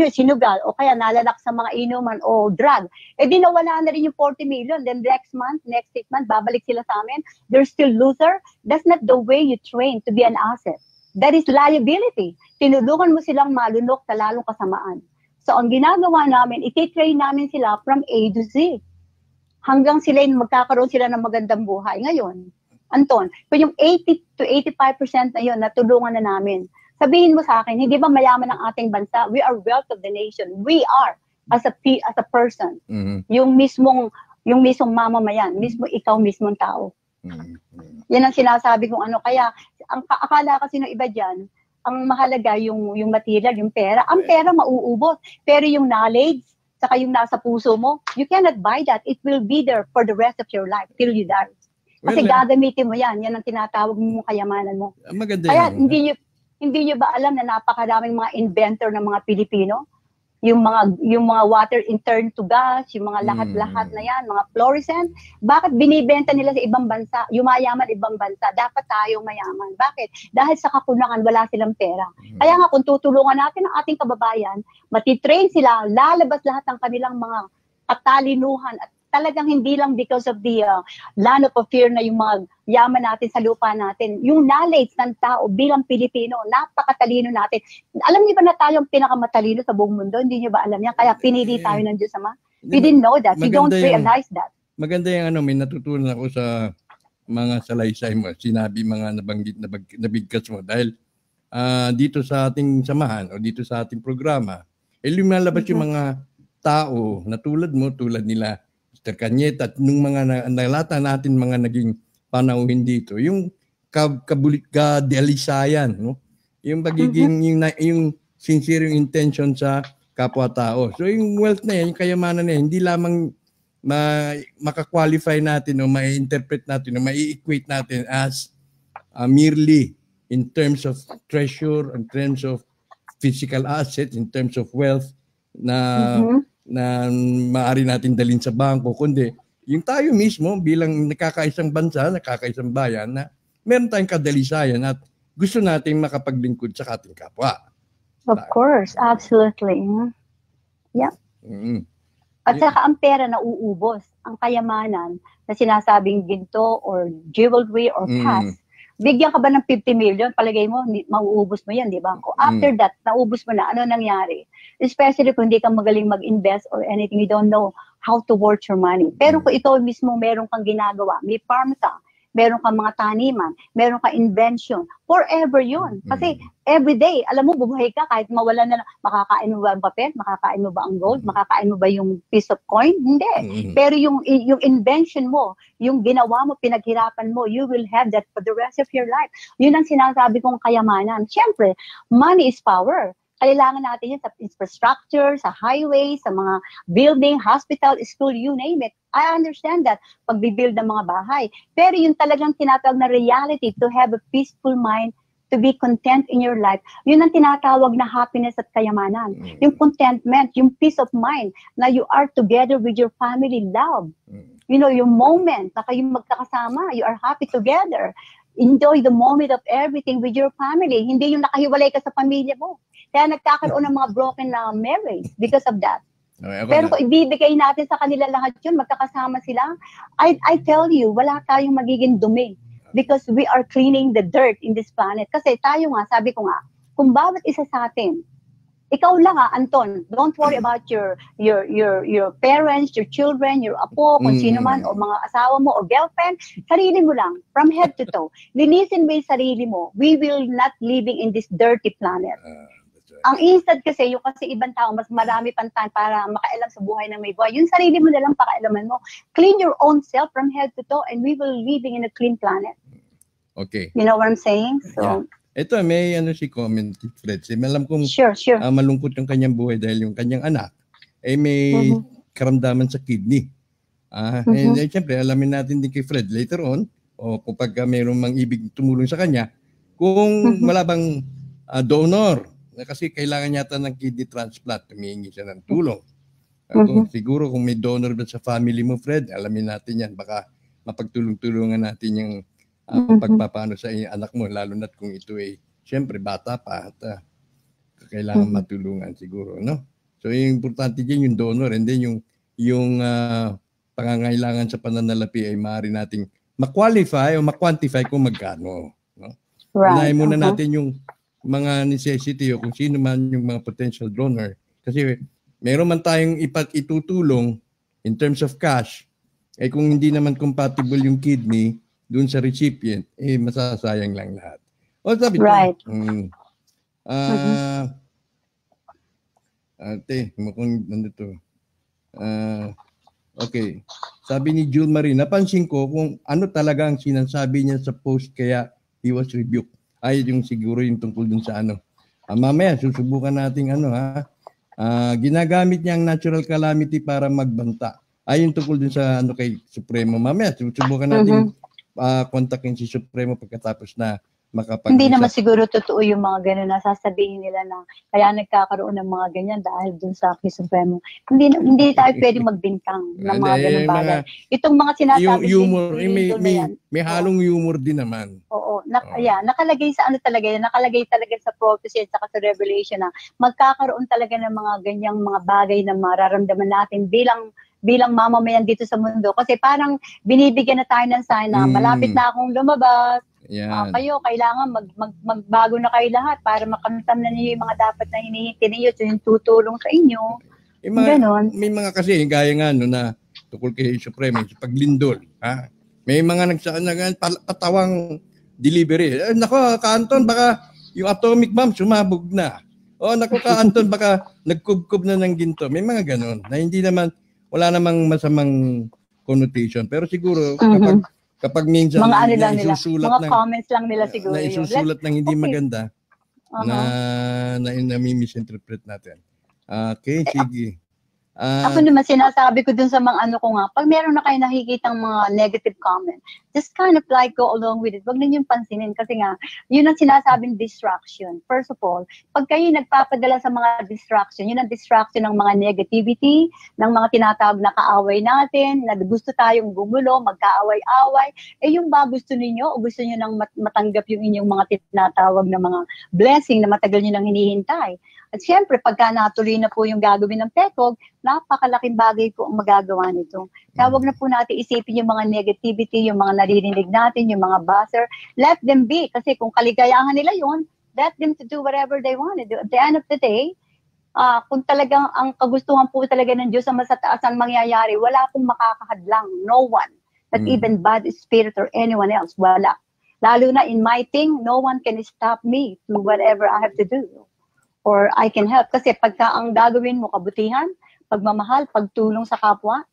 sinugal, o kaya nalalak sa mga inuman o drug. Di nawala na rin yung 40 million. Then next 6 months, babalik sila sa amin. They're still loser. That's not the way you train to be an asset. That is liability. Tinulungan mo silang malunok sa lalong kasamaan. So ang ginagawa namin, iti-train namin sila from A to Z. Hanggang magkakaroon sila ng magandang buhay. Ngayon, Anton, kung yung 80 to 85% na yun, natulungan na namin. Sabihin mo sa akin, hindi ba mayaman ang ating bansa? We are wealth of the nation. We are as a person. Mm-hmm. Yung mismong mamamayan, mismo ikaw mismong tao. Mm-hmm. Yan ang sinasabi kong kaya ang akala kasi ng iba diyan, ang mahalaga yung material, yung pera. Ang pera mauubos, pero yung knowledge saka yung nasa puso mo, you cannot buy that. It will be there for the rest of your life till you die. Kasi gagamitin mo yan. Yan ang tinatawag mong kayamanan mo. Maganda kaya yan. Hindi nyo ba alam na napakaraming mga inventor ng mga Pilipino? Yung mga water in turn to gas, yung mga lahat-lahat na yan, mga fluorescent. Bakit binibenta nila sa ibang bansa? Yumayaman ibang bansa. Dapat tayong mayaman. Bakit? Dahil sa kakulangan, wala silang pera. Kaya nga, kung tutulungan natin ang ating kababayan, matitrain sila, lalabas lahat ng kanilang mga katalinuhan at talagang hindi lang because of the land of fear na yung mga yaman natin sa lupa natin. Yung knowledge ng tao bilang Pilipino, napakatalino natin. Alam niyo ba na tayo ang pinakamatalino sa buong mundo? Hindi niyo ba alam yan? Kaya pinili tayo ng Diyos Ama. We didn't know that. We don't realize that. Maganda yung may natutunan ako sa mga salaysay mo. Sinabi mga nabanggit na nabigkas mo. Dahil dito sa ating samahan o dito sa ating programa, lumalabas yung mga tao na tulad mo, tulad nila Mr. Cañete at nung mga nalata natin mga naging panauhin dito, yung kadalisayan, no? Yung pagiging yung sincere yung intention sa kapwa-tao. So yung wealth na yan, yung kayamanan na yan, hindi lamang maka-qualify natin o ma-interpret natin o ma-equate natin as merely in terms of treasure, in terms of physical assets, in terms of wealth na maaari natin dalhin sa bangko, kundi yung tayo mismo bilang nakakaisang bansa, nakakaisang bayan na meron tayong kadalisayan at gusto nating makapaglingkod sa ating kapwa. Of course, absolutely. Yeah. At saka ang pera na uubos, ang kayamanan na sinasabing ginto or jewelry or cash, bigyan ka ba ng 50 million, palagay mo, mauubos mo yan, di ba? O after that, naubos mo na, ano nangyari? Especially kung hindi ka magaling mag-invest or anything, you don't know how to work your money. Pero kung ikaw mismo meron kang ginagawa, may farm ka, meron kang mga taniman, meron kang invention, forever yun. Kasi every day, alam mo, bubuhay ka kahit mawala na, makakain mo ba ang papel? Makakain mo ba ang gold? Makakain mo ba yung piece of coin? Hindi. Pero yung invention mo, yung ginawa mo, pinaghirapan mo, you will have that for the rest of your life. Yun ang sinasabi kong kayamanan. Siyempre, money is power. Kailangan natin yun sa infrastructure, sa highways, sa mga building, hospital, school, you name it. I understand that pag-build ng mga bahay. Pero yung talagang tinatawag na reality to have a peaceful mind, to be content in your life, yun ang tinatawag na happiness at kayamanan. Yung contentment, yung peace of mind na you are together with your family, love. You know, yung moment na kayo magkakasama, you are happy together. Enjoy the moment of everything with your family. Hindi yung nakahiwalay ka sa pamilya mo. Kaya nagkakaroon ng mga broken marriage because of that. Pero kung ibibigay natin sa kanila lahat yun, magkakasama sila, I tell you, wala tayong magiging dumi. Because we are cleaning the dirt in this planet. Kasi tayo nga, sabi ko nga, kung bawat isa sa atin, ikaw lang Anton, don't worry about your parents, your children, your apo, kung sino man, o mga asawa mo, o girlfriend, sarili mo lang, from head to toe. Linisin mo yung sarili mo. We will not living in this dirty planet. Ang instant kasi, yung kasi ibang tao, mas marami pang time para makailam sa buhay ng may buhay. Yung sarili mo na lang pakailaman mo. Clean your own self from head to toe and we will living in a clean planet. Okay. You know what I'm saying? So, yeah. Ito, may si comment, Fred. Alam kong sure. Malungkot yung kanyang buhay dahil yung kanyang anak may karamdaman sa kidney. And siyempre, alamin natin din kay Fred later on, o kapag mayroong mang ibig tumulong sa kanya, kung wala bang donor, kasi kailangan yata ng kidney transplant, humihingi siya ng tulong. Siguro kung may donor ba sa family mo, Fred, alamin natin yan. Baka mapagtulong-tulungan natin yung pagpapano sa anak mo, lalo na't kung ito ay, siyempre, bata pa at kailangan matulungan siguro, no? So yung importante diyan yung donor, and then yung pangangailangan sa pananalapi ay maaari nating ma-qualify o ma-quantify kung magkano, no? Right. Unahin muna natin yung mga necessity o kung sino man yung mga potential donor. Kasi meron man tayong itutulong in terms of cash, kung hindi naman compatible yung kidney dun sa recipient, masasayang lang lahat. O sabi Right. Ate, mukhang to. Okay. Sabi ni June Marie, napansin ko kung ano talaga ang sinasabi niya sa post kaya he was rebuked. Ay, yung siguro yung tungkol dun sa ano. Mamaya, susubukan natin ginagamit niya ang natural calamity para magbanta. Ay, yung tungkol dun sa kay Supremo. Mamaya, susubukan natin kontakin si Supremo pagkatapos na makapag-usap. Hindi naman siguro totoo yung mga ganun na sasabihin nila na kaya nagkakaroon ng mga ganyan dahil dun sa Supremo. Hindi tayo pwede magbintang ng mga ganun bagay. Itong mga sinasabi humor, may halong humor din naman. Oo. Nakalagay sa nakalagay talaga sa prophecy at sa revelation na magkakaroon talaga ng mga ganyang mga bagay na mararamdaman natin bilang mamamayan dito sa mundo. Kasi parang binibigyan na tayo ng sign na malapit na akong lumabas. Kayo, kailangan magbago na kayo lahat para makamtan na niyo yung mga dapat na hinihintay niyo, yung tutulong sa inyo. May mga kasi, gaya nga na tukol kay Supremo, sa paglindol. May mga patawang delivery. Nako, Ka-Anton, baka yung atomic bomb sumabog na. Nako, Ka-Anton, baka nagkubkob na ng ginto. May mga ganon na hindi naman, wala namang masamang connotation. Pero siguro, kapag minsan mga comments lang nila siguro. Na isusulat ng hindi maganda, na misinterpret natin. Okay, sige. Ako naman sinasabi ko dun sa mga pag meron na kayo nakikitang mga negative comment, just kind of like go along with it. Wag ninyong pansinin kasi nga, yun ang sinasabing distraction. First of all, pag kayo nagpapadala sa mga distraction, yun ang distraction ng mga negativity, ng mga tinatawag na kaaway natin, na gusto tayong gumulo, magkaaway-away, yung ba gusto ninyo o gusto nyo nang matanggap yung inyong mga tinatawag na mga blessing na matagal nyo nang hinihintay. At syempre, pagka natuloy na po yung gagawin ng PECOG, napakalaking bagay po ang magagawa nito. Kaya wag na po natin isipin yung mga negativity, yung mga naririnig natin, yung mga buzzer. Let them be. Kasi kung kaligayahan nila yun, let them to do whatever they want to do. At the end of the day, kung talagang ang kagustuhan po talaga ng Diyos sa masataas ang mangyayari, wala pong makakahadlang. No one. Not even bad spirit or anyone else. Wala. Lalo na in my thing, no one can stop me to whatever I have to do. Or I can help. Kasi pagka ang gagawin mo kabutihan, pagmamahal, pagtulong sa kapwa,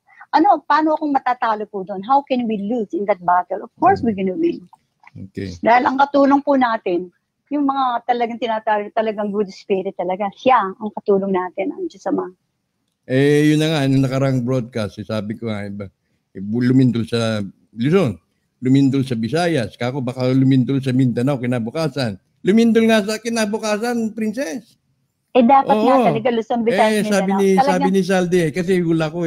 paano akong matatalo po doon? How can we lose in that battle? Of course, we're gonna win. Okay. Dahil ang katulong po natin, yung mga talagang talagang good spirit talaga, siya ang katulong natin, ang Diyos Ama. Yun na nga, nung nakarang broadcast, sabi ko nga, lumindol sa Luzon, lumindol sa Visayas, kako baka lumindol sa Mindanao kinabukasan. Lumindol nga sa kinabukasan, Princess. Dapat nga talaga Luzon, Visayas, sabi ni Saldi, kasi hula ko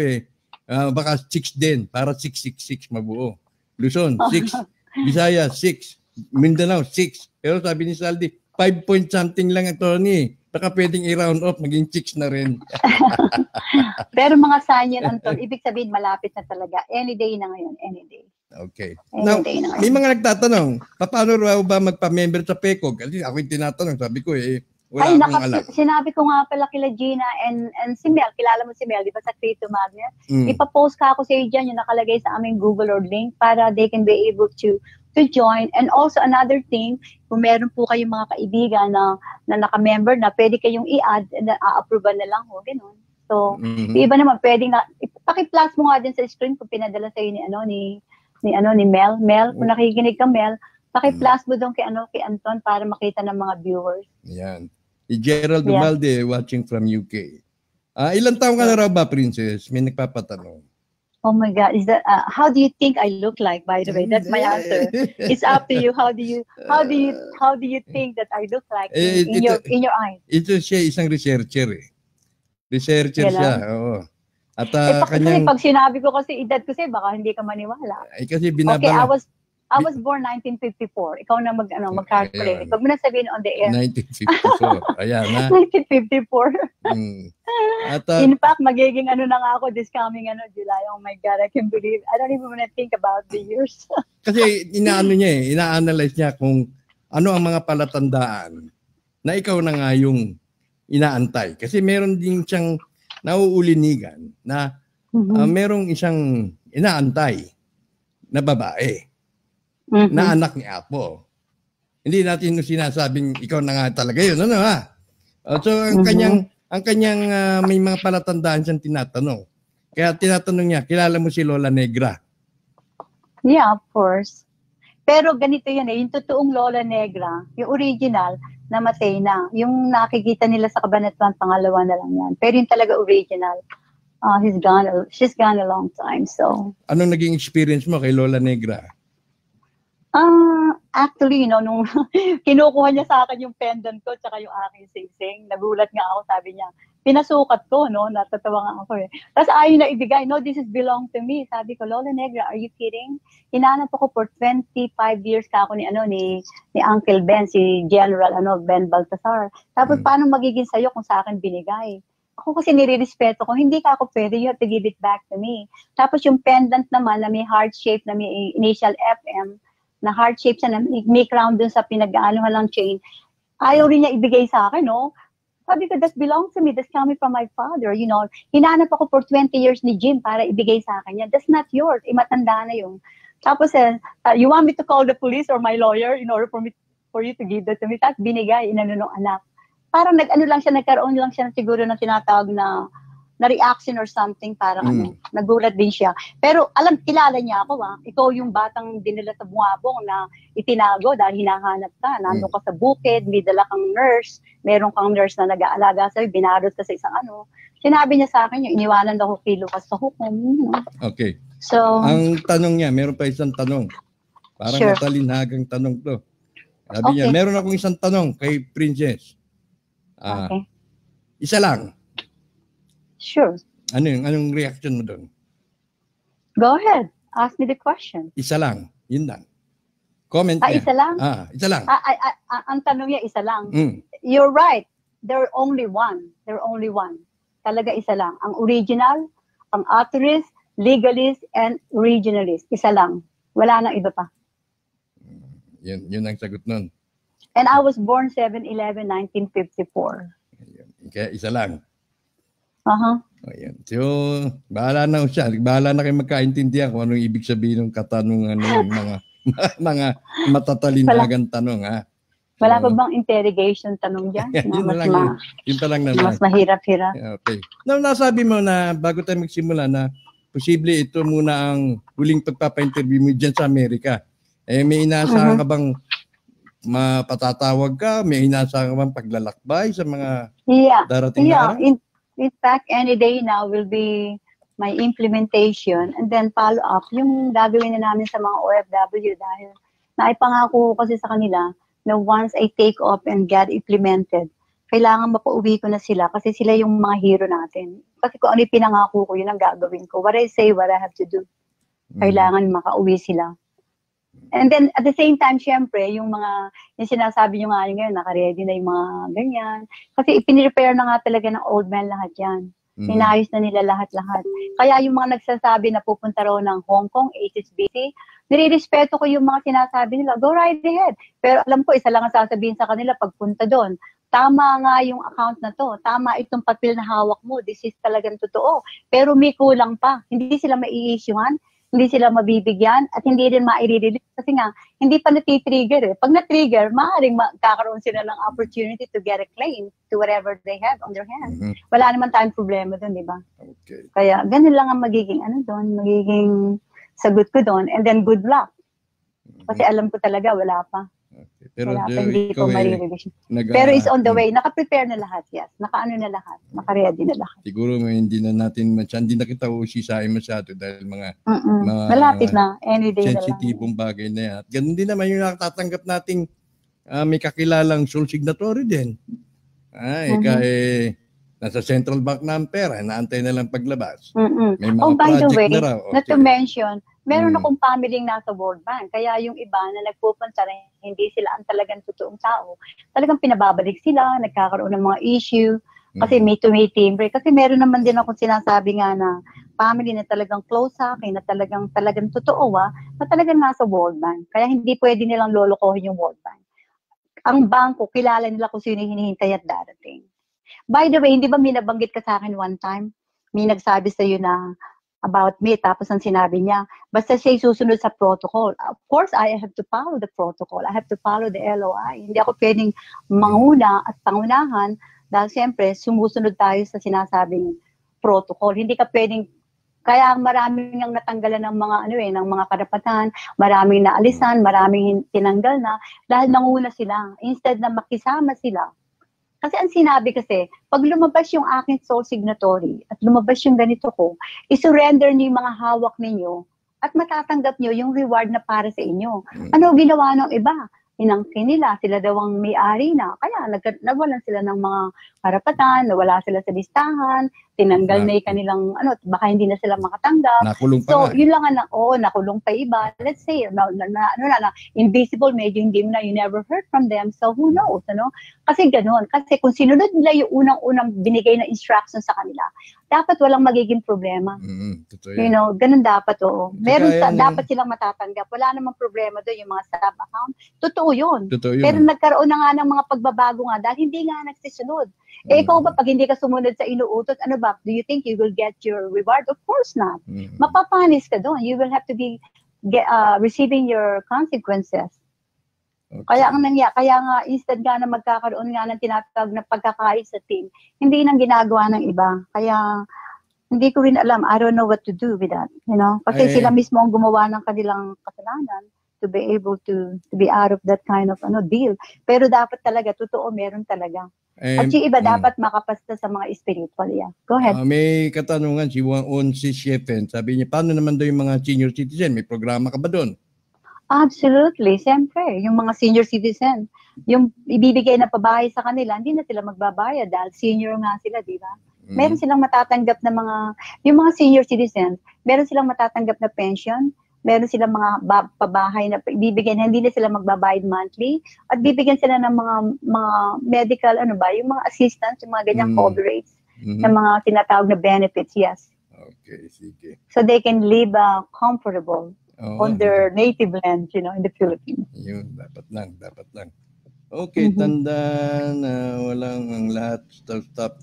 baka 6 din, para 666 mabuo. Luzon, 6. Visayas, 6. Mindanao, 6. Pero sabi ni Saldi, 5 point something lang ito ni. Baka pwedeng i-round off, maging 6 na rin. Pero mga sign yun, Anton, ibig sabihin malapit na talaga. Any day na ngayon, any day. Okay. Now, may mga nagtatanong, paano raw ba magpa-member sa PECOG? Kasi ako yung tinatanong, sabi ko wala akong alam. Sinabi ko nga pala kila Gina and si Mel, kilala mo si Mel, di ba sa Creative Magnet? Ipapost ka ako sa iyo dyan, yung nakalagay sa aming Google or link para they can be able to join. And also another thing, kung meron po kayong mga kaibigan na naka-member na pwede kayong i-add na a-approve na lang ho, ganun. So, iba naman, pwedeng paki-plus mo nga din sa screen kung pinadala sa iyo ni Mel. Mel, kung nakikinig ka, Mel, paki-plus mo doon kay Anton para makita ng mga viewers. Yan. Si Gerald Dumalde watching from UK. Ilang taong ka na raw ba, Princess? May nagpapatanong. Oh my God, is that how do you think I look like, by the way? That's my answer. It's up to you. How do you think that I look like in your eyes? Ito siya isang researcher Researcher siya. Oo. At pag sinabi ko kasi edad ko baka hindi ka maniwala. Kasi binabala. Okay, I was born 1954. Ikaw na mag-calculate. Huwag mo na sabihin on the air. 1954. Ayan na. 1954. At, in fact, magiging na nga ako this coming July. Oh my God, I can't believe. I don't even want to think about the years. Kasi ina-analyze niya kung ano ang mga palatandaan na ikaw na nga yung inaantay. Kasi meron din siyang nauulinigan na merong isang inaantay na babae. Na anak ni Apo. Hindi natin sinasabing ikaw na nga talaga yun. Ano ha? So ang kanyang may mga palatandaan siyang tinatanong. Kaya tinatanong niya, kilala mo si Lola Negra? Yeah, of course. Pero ganito yan yung totoong Lola Negra, yung original, namatay na. Yung nakikita nila sa Cabanatuan, pangalawa na lang yan. Pero yung talaga original, she's gone a long time. So, anong naging experience mo kay Lola Negra? Actually, nung kinukuha niya sa akin yung pendant ko tsaka yung aking singsing, nagulat nga ako, sabi niya, pinasukat ko, natatawa nga ako eh. Tapos ayaw na ibigay, this is belong to me. Sabi ko, Lola Negra, are you kidding? Hinanap ako for 25 years ka ako ni Uncle Ben, si General Ben Baltasar. Tapos paano magiging sayo kung sa akin binigay? Ako kasi nire-respeto ko, hindi ka ako pwede, you have to give it back to me. Tapos yung pendant naman na may heart shape, na may initial FM, na heart shape siya, na may crown dun sa pinag-aanohan lang chain, ayaw rin niya ibigay sa akin, Sabi ko, that belongs to me, that's coming from my father, Hinanap ako for 20 years ni Jim para ibigay sa akin yan. That's not yours, matanda na yun. Tapos, you want me to call the police or my lawyer in order for you to give that to me? Tapos binigay, inano nung anak. Parang nagkaroon lang siya siguro ng tinatawag na reaction or something, parang nagulat din siya. Pero kilala niya ako, ikaw yung batang dinala sa Buabong na itinago dahil hinahanap ka. Nandun ka sa bukid, may dala kang nurse, meron kang nurse na nag-aalaga sa'yo, binarot ka sa isang Sinabi niya sa akin, yung iniwanan daw ko kilo ka sa hukom. Okay. So, ang tanong niya, meron pa isang tanong. Parang matalinhagang tanong to. Sabi niya, meron akong isang tanong kay Princess. Okay. Isa lang. Sure. Anong reaction mo doon? Go ahead. Ask me the question. Isa lang. Yun lang. Comment niya. Isa lang? Isa lang. Ang tanong niya, isa lang. You're right. There only one. Talaga isa lang. Ang original, ang authorist, legalist, and originalist. Isa lang. Wala nang iba pa. Yun ang sagot nun. And I was born 7/11/1954. Kaya isa lang. Ayan. So, bahala na siya. Bahala na kayo magkaintindihan kung anong ibig sabihin ng katanungan ng mga matatalinhagang tanong. Wala pa bang interrogation tanong dyan? Yun pa lang na. Mas mahirap-hirap. Okay. Nasabi mo na bago tayo magsimula na posible ito muna ang huling pagpapa-interview mo dyan sa Amerika. May inaasahan ka bang mapatatawag ka? May inaasahan ka bang paglalakbay sa mga darating na araw? In fact, any day now will be my implementation and then follow up yung gagawin na namin sa mga OFW dahil naipangako ko kasi sa kanila na once I take off and get implemented, kailangan mapauwi ko na sila kasi sila yung mga hero natin. Kasi kung ano yung pinangako ko, yun ang gagawin ko. What I say, what I have to do. Kailangan makauwi sila. And then, at the same time, syempre, yung sinasabi nyo nga ngayon, naka-ready na yung mga ganyan. Kasi ipinirepair na nga talaga ng old man lahat yan. Inayos na nila lahat-lahat. Kaya yung mga nagsasabi na pupunta raw ng Hong Kong, HSBC, nire-respeto ko yung mga sinasabi nila, go right ahead. Pero alam ko, isa lang ang sasabihin sa kanila pagpunta doon. Tama nga yung account na to. Tama itong papel na hawak mo. This is talagang totoo. Pero may kulang pa. Hindi sila mai-issuehan. Hindi sila mabibigyan at hindi rin ma-i-release kasi nga, hindi pa nati-trigger eh. Pag na-trigger, maaaring magkakaroon sila ng opportunity to get a claim to whatever they have on their hands. Wala naman tayong problema doon, di ba? Okay. Kaya ganun lang ang magiging magiging sagot ko doon and then good luck. Kasi alam ko talaga, wala pa. Okay. Pero wala pa, hindi ko ma-release. Pero it's on the way. Naka-prepare na lahat, yes. Naka-ano na lahat. Naka-ready na lahat. Siguro hindi na kita usisahin masyado dahil mga malapit na. Any day na lang. Sensitibong bagay na yan. At ganun din naman yung natatanggap nating may kakilalang sole signatory din. Nasa central bank na ang pera, naantay na lang paglabas. May mga by the way, na raw. Okay. not to mention, Meron akong family nasa World Bank. Kaya yung iba na nagpupunta na hindi sila ang talagang totoong tao, talagang pinababalik sila, nagkakaroon ng mga issue, kasi may tumitimbre. Kasi meron naman din akong sinasabi nga na family na talagang close sa akin, na talagang totoo na talagang nasa World Bank. Kaya hindi pwede nilang lolokohin yung World Bank. Ang bangko, kilala nila kung sino hinihintay at darating. By the way, hindi ba may nabanggit ka sa akin one time? May nagsabi sa'yo na about me, tapos ang sinabi niya, basta siya susunod sa protocol. Of course, I have to follow the protocol. I have to follow the LOI. Hindi ako pwedeng manguna at pangunahan dahil siyempre, sumusunod tayo sa sinasabing protocol. Hindi ka pwedeng, kaya maraming ang natanggalan ng mga ng mga karapatan, maraming naalisan, maraming tinanggal na dahil nanguna sila. Instead na makisama sila. Kasi ang sinabi kasi, pag lumabas yung aking sole signatory at lumabas yung ganito ko, isurrender niyo yung mga hawak ninyo at matatanggap niyo yung reward na para sa inyo. Ano ginawa ng iba? Inangkin nila, sila daw ang may-ari na. Kaya nawalan sila ng mga karapatan, nawala sila sa listahan, tinanggal na yung kanilang, baka hindi na sila makatanggap. Nakulong pa so, nga. yun lang nakulong pa iba. Let's say, invisible, medyo hindi mo na, you never heard from them. So, who knows, Kasi ganun. Kasi kung sinunod nila yung unang-unang binigay na instructions sa kanila, dapat walang magiging problema. Totoo yan. Ganun dapat, oo. Meron yan, dapat silang matatanggap. Wala namang problema doon yung mga sub-account. Totoo yun. Totoo yun. Pero nagkaroon na nga ng mga pagbabago nga dahil hindi nga nagsisunod. Ikaw ba, pag hindi ka sumunod sa inuutot, ano ba? Do you think you will get your reward? Of course not. Mapapanis ka doon. You will have to be receiving your consequences. Okay. Kaya nga instead nga na magkakaroon nga ng tinatawag na pagkakaayos sa team, hindi nang ginagawa ng iba. Kaya hindi ko rin alam. I don't know what to do with that, Kasi sila mismo ang gumawa ng kanilang kasalanan to be able to be out of that kind of deal. Pero dapat talaga totoo, meron talaga. At yung iba dapat makapasta sa mga spiritual. Yeah. Go ahead. May katanungan si Onsi Shefen. Sabi niya, paano naman daw yung mga senior citizen? May programa ka ba doon? Absolutely. Siyempre, yung mga senior citizen, yung ibibigay na pabahay sa kanila, hindi na sila magbabayad dahil senior nga sila, di ba? Meron silang matatanggap na yung mga senior citizens, meron silang matatanggap na pension, meron silang mga pabahay na ibibigay na hindi na sila magbabayad monthly, at bibigyan sila ng mga medical, yung mga assistance, yung mga ganyang coverage, ng mga tinatawag na benefits, yes. Okay, sige. So they can live comfortable. On their native land, in the Philippines. Yun, dapat lang. Okay, tandaan, walang ang lahat, stop.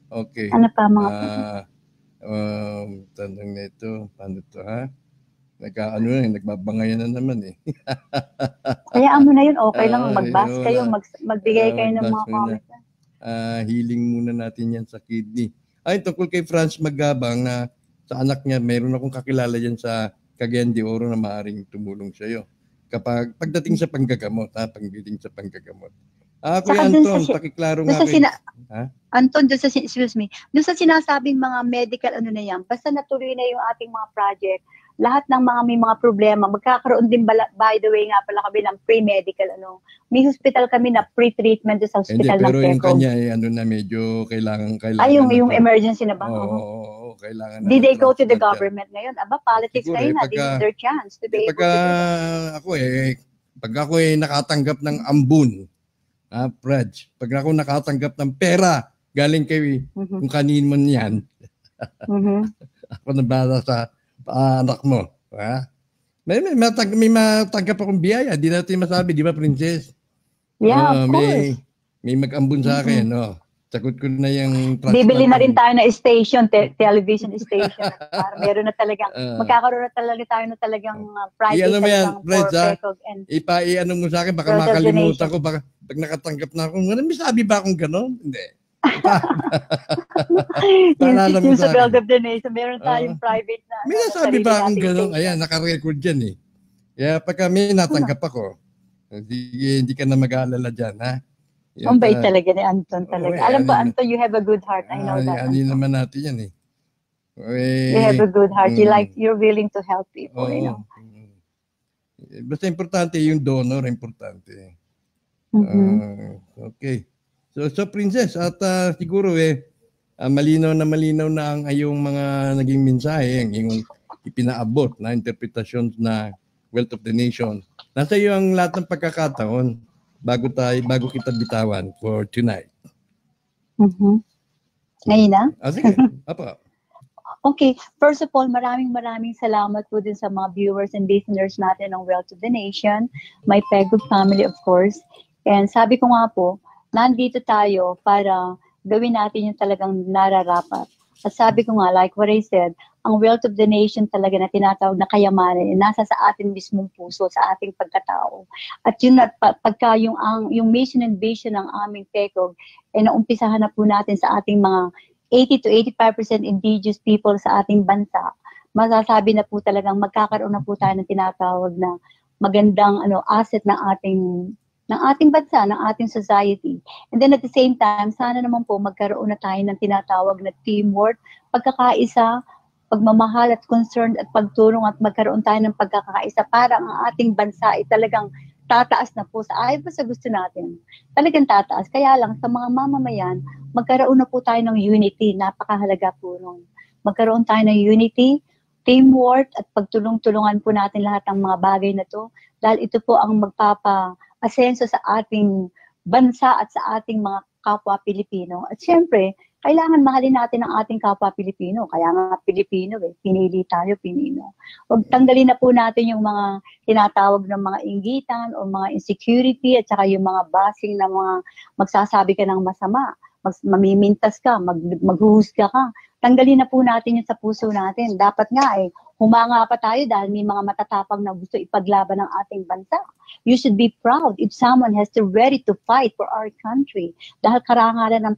Okay. Ano pa mga tandang na ito, paano ito, ha? Nagbabangayan na naman eh. Hayaan mo na yun, okay lang, mag-bash kayo, magbigay kayo ng mga comments. Healing muna natin yan sa kidney. Tungkol kay Franz Magabang na sa anak niya, mayroon akong kakilala yan sa Cagayan de Oro na maaaring tumulong sa iyo pagdating sa panggagamot, pagdating sa panggagamot. Kuya Anton, pakiklaro nga kayo. Anton, doon sa sinasabing mga medical na yan, basta natuloy na yung ating mga project, lahat ng may mga problema, magkakaroon din by the way nga pala kami ng pre-medical, may hospital kami na pre-treatment sa hospital ng pero yung kanya na medyo kailangan. Yung emergency na ba? Oo, kailangan. Did they go to the government ngayon? Politics ngayon na, this is their chance to be able to do that. Pag ako nakatanggap ng ambun, Fred, pag ako nakatanggap ng pera, galing kay kung kanin mo niyan, ako na bala sa anak mo. May matanggap akong biyaya. Di natin masabi, di ba, Princess? Yeah, of course. May mag-ambun sa akin, Sagot ko na yung bibili na rin tayo na station, television station. Para meron na talagang, magkakaroon na talaga tayo na talagang private talagang for PECOG. Iano mo sa akin, baka makalimutan ko, baka pag nakatanggap na ako, may sabi ba akong gano'n? Hindi. Yung sa World of the Nation, meron tayong private na. May nasabi ba akong gano'n? Ayan, naka-record dyan eh. Kaya pag kami natanggap ako, hindi ka na mag-aalala dyan, ha? Ang bait talaga ni Anton talaga. Alam ko, Anton, you have a good heart. I know that. Ani naman natin yan eh. You have a good heart. You're willing to help people, Basta importante yung donor, importante. Okay. So Princess, at siguro malinaw na ang ayong mga naging mensahe, yung ipinaabot na interpretasyon na wealth of the nation. Nasa iyo ang lahat ng pagkakataon bago kita bitawan for tonight. Ngayon na? Sige. Apa. Okay, first of all, maraming salamat po din sa mga viewers and listeners natin ng Wealth of the Nation, my Pegod family of course. And sabi ko nga po, nandito tayo para gawin natin yung talagang nararapat. At sabi ko nga, like what I said, ang Wealth of the Nation talaga na tinatawag na kayamanan, nasa sa ating mismong puso, sa ating pagkatao. At yun at pagka yung mission and vision ng aming Pegog, naumpisahan na po natin sa ating mga 80 to 85% indigenous people sa ating bansa, masasabi na po talagang magkakaroon na po tayo ng tinatawag na magandang asset ng ating bansa, ng ating society. And then at the same time, sana naman po magkaroon na tayo ng tinatawag na teamwork, pagkakaisa, pagmamahal at concern at pagtulong at magkaroon tayo ng pagkakaisa para ang ating bansa ay talagang tataas na po sa ayon po sa gusto natin. Talagang tataas. Kaya lang sa mga mamamayan, magkaroon na po tayo ng unity. Napakahalaga po nun. Magkaroon tayo ng unity, teamwork, at pagtulong-tulungan po natin lahat ng mga bagay na to. Dahil ito po ang magpapa-asenso sa ating bansa at sa ating mga kapwa Pilipino. At syempre, kailangan mahalin natin ang ating kapwa Pilipino. Kaya nga Pilipino pinili tayo, Pinino. Huwag tanggalin na po natin yung mga tinatawag ng mga inggitan o mga insecurity at saka yung mga basing na mga magsasabi ka ng masama, mamimintas ka, maghuhusga ka. Tanggalin na po natin yun sa puso natin. Dapat nga humanga pa tayo dahil may mga matatapang na gusto ipaglaban ng ating bansa. You should be proud if someone has the ready to fight for our country. Dahil karangalan ang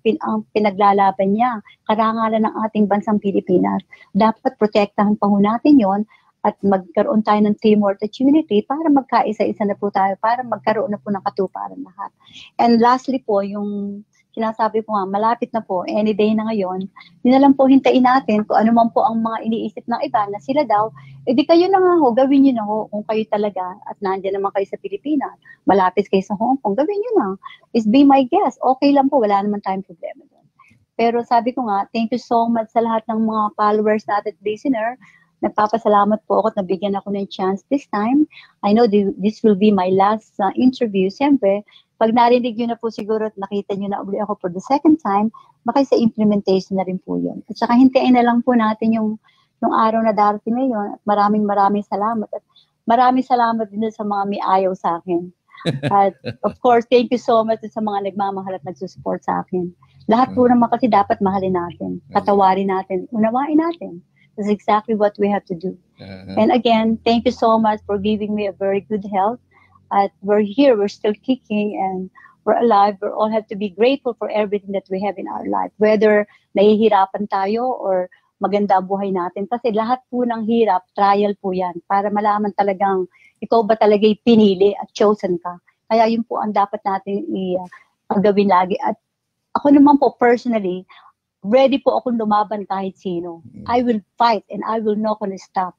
pinaglalaban niya, karangalan ng ating bansang Pilipinas. Dapat protektahan pa natin yon at magkaroon tayo ng teamwork at unity para magkaisa-isa na po tayo, para magkaroon na po ng katuparan lahat. And lastly po, yung sinasabi ko nga, malapit na po, any day na ngayon, yun na lang po hintayin natin kung ano man po ang mga iniisip ng iba na sila daw, edi kayo na nga gawin nyo na kung kayo talaga at nandiyan naman kayo sa Pilipinas, malapit kayo sa Hong Kong, gawin nyo na. Is be my guest. Okay lang po, wala naman tayong problema doon. Pero sabi ko nga, thank you so much sa lahat ng mga followers natin at listener. Nagpapasalamat po ako at nabigyan ako ng chance this time. I know this will be my last interview. Siyempre, pag narinig nyo na po siguro at nakita nyo na uli ako for the second time, baka sa implementation na rin po yun. At saka hintayin na lang po natin yung araw na darating na yun. At maraming salamat. At maraming salamat din sa mga may ayaw sa akin. At of course, thank you so much sa mga nagmamahal at nagsusupport sa akin. Lahat po naman kasi dapat mahalin natin, patawarin natin, unawain natin. That's exactly what we have to do. And again, thank you so much for giving me a very good health. At we're here, we're still kicking, and we're alive. We all have to be grateful for everything that we have in our life. Whether nahihirapan tayo or maganda ang buhay natin. Kasi lahat po ng hirap, trial po yan. Para malaman talagang ikaw ba talaga'y pinili at chosen ka. Kaya yun po ang dapat natin gawin lagi. At ako naman po personally, ready po akong lumaban kahit sino. I will fight and I will not gonna stop.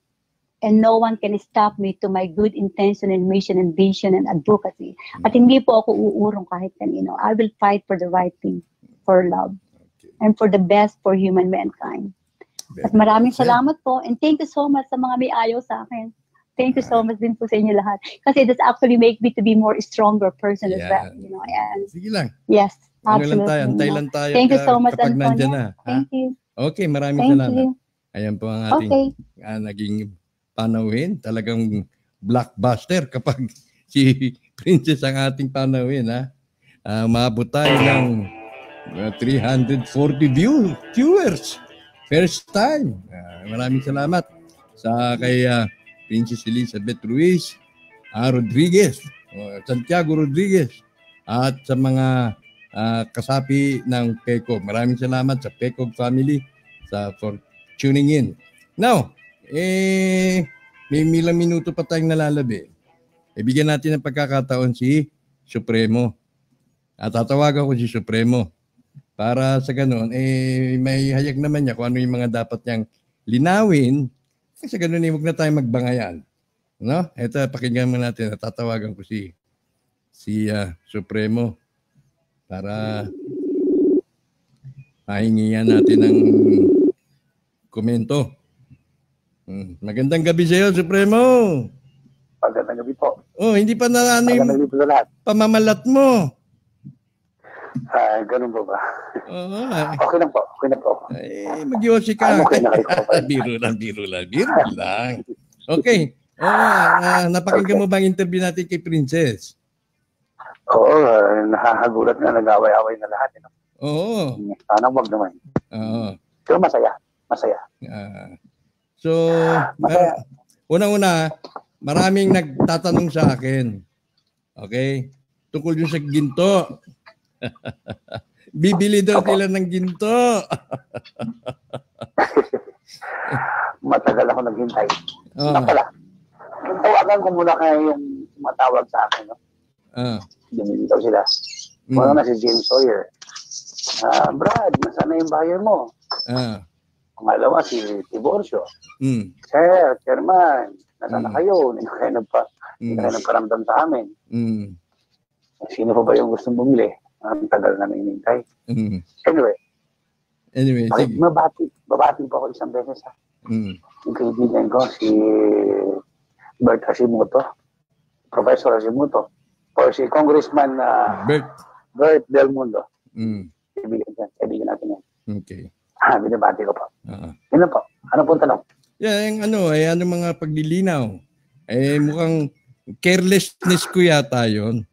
And no one can stop me to my good intention and mission and vision and advocacy. At hindi po ako uurong kahit kanino. I will fight for the right thing, for love, and for the best for human mankind. At maraming salamat po, and thank you so much sa mga may ayaw sa akin. Thank you so much din po sa inyo lahat. Kasi this actually make me to be more stronger person as well. And sige lang. Yes, absolutely. Antay lang tayo. Thank you so much, kapag nandiyan na. Thank you. Okay, maraming salamat. Ayan po ang ating naging panauhin. Talagang blockbuster kapag si Princess ang ating panauhin. Maabot tayo ng 340 viewers. First time. Maraming salamat sa kay Princess Elizabeth Ruiz, Rodriguez, Santiago Rodriguez, at sa mga kasapi ng PECOG. Maraming salamat sa PECOG family for tuning in. Now, may ilang minuto pa tayong nalalabi. Bigyan natin ng pagkakataon si Supremo. At tatawagan ko si Supremo para sa ganoon, may hayag naman niya kung ano yung mga dapat niyang linawin. Sa ganoon, huwag na tayong magbangayan. No? Ito, pakinggan mo natin. Tatawagan ko si Supremo para mahingihan natin ng komento. Magandang gabi sa iyo, Supremo. Magandang gabi po. Hindi pa na ano yung Magandang gabi po sa lahat. pamamalat mo. Ganun po ba? Oo. Okay lang po. Okay na po. Mag-iossi ka. Okay na kayo po. Biro lang. Okay. Napakinggan mo ba ang interview natin kay Princess? Oo, nahahagulat na, nag-away-away na lahat. Oo. Sana wag naman. Oo. Pero masaya. So, unang-una, maraming nagtatanong sa akin. Okay? Tungkol yun sa ginto. Bibili daw sila ng ginto. Matagal ako naghintay. Pala. Tawagan ko muna kayo yung matawag sa akin. No? Bumili daw sila. Wala na si James Sawyer. Brad, nasaan na yung buyer mo? Pangalawa si Tiborcio. Sir, Chairman, nasaan na kayo? Hindi kayo nagparamdam sa amin. Sino pa ba yung gustong bumili? Ang tagal na hinintay. Anyway, sige. Babati po ako isang beses. Yung kaibigan ko, si Bert Hashimoto, Professor Hashimoto, or si Congressman Bert Del Mundo. Kaibigan natin yan. Okay. Binabati ko po. Yun po. Ano po ang tanong? Yung ano mga paglilinaw. Mukhang carelessness ko yata yun.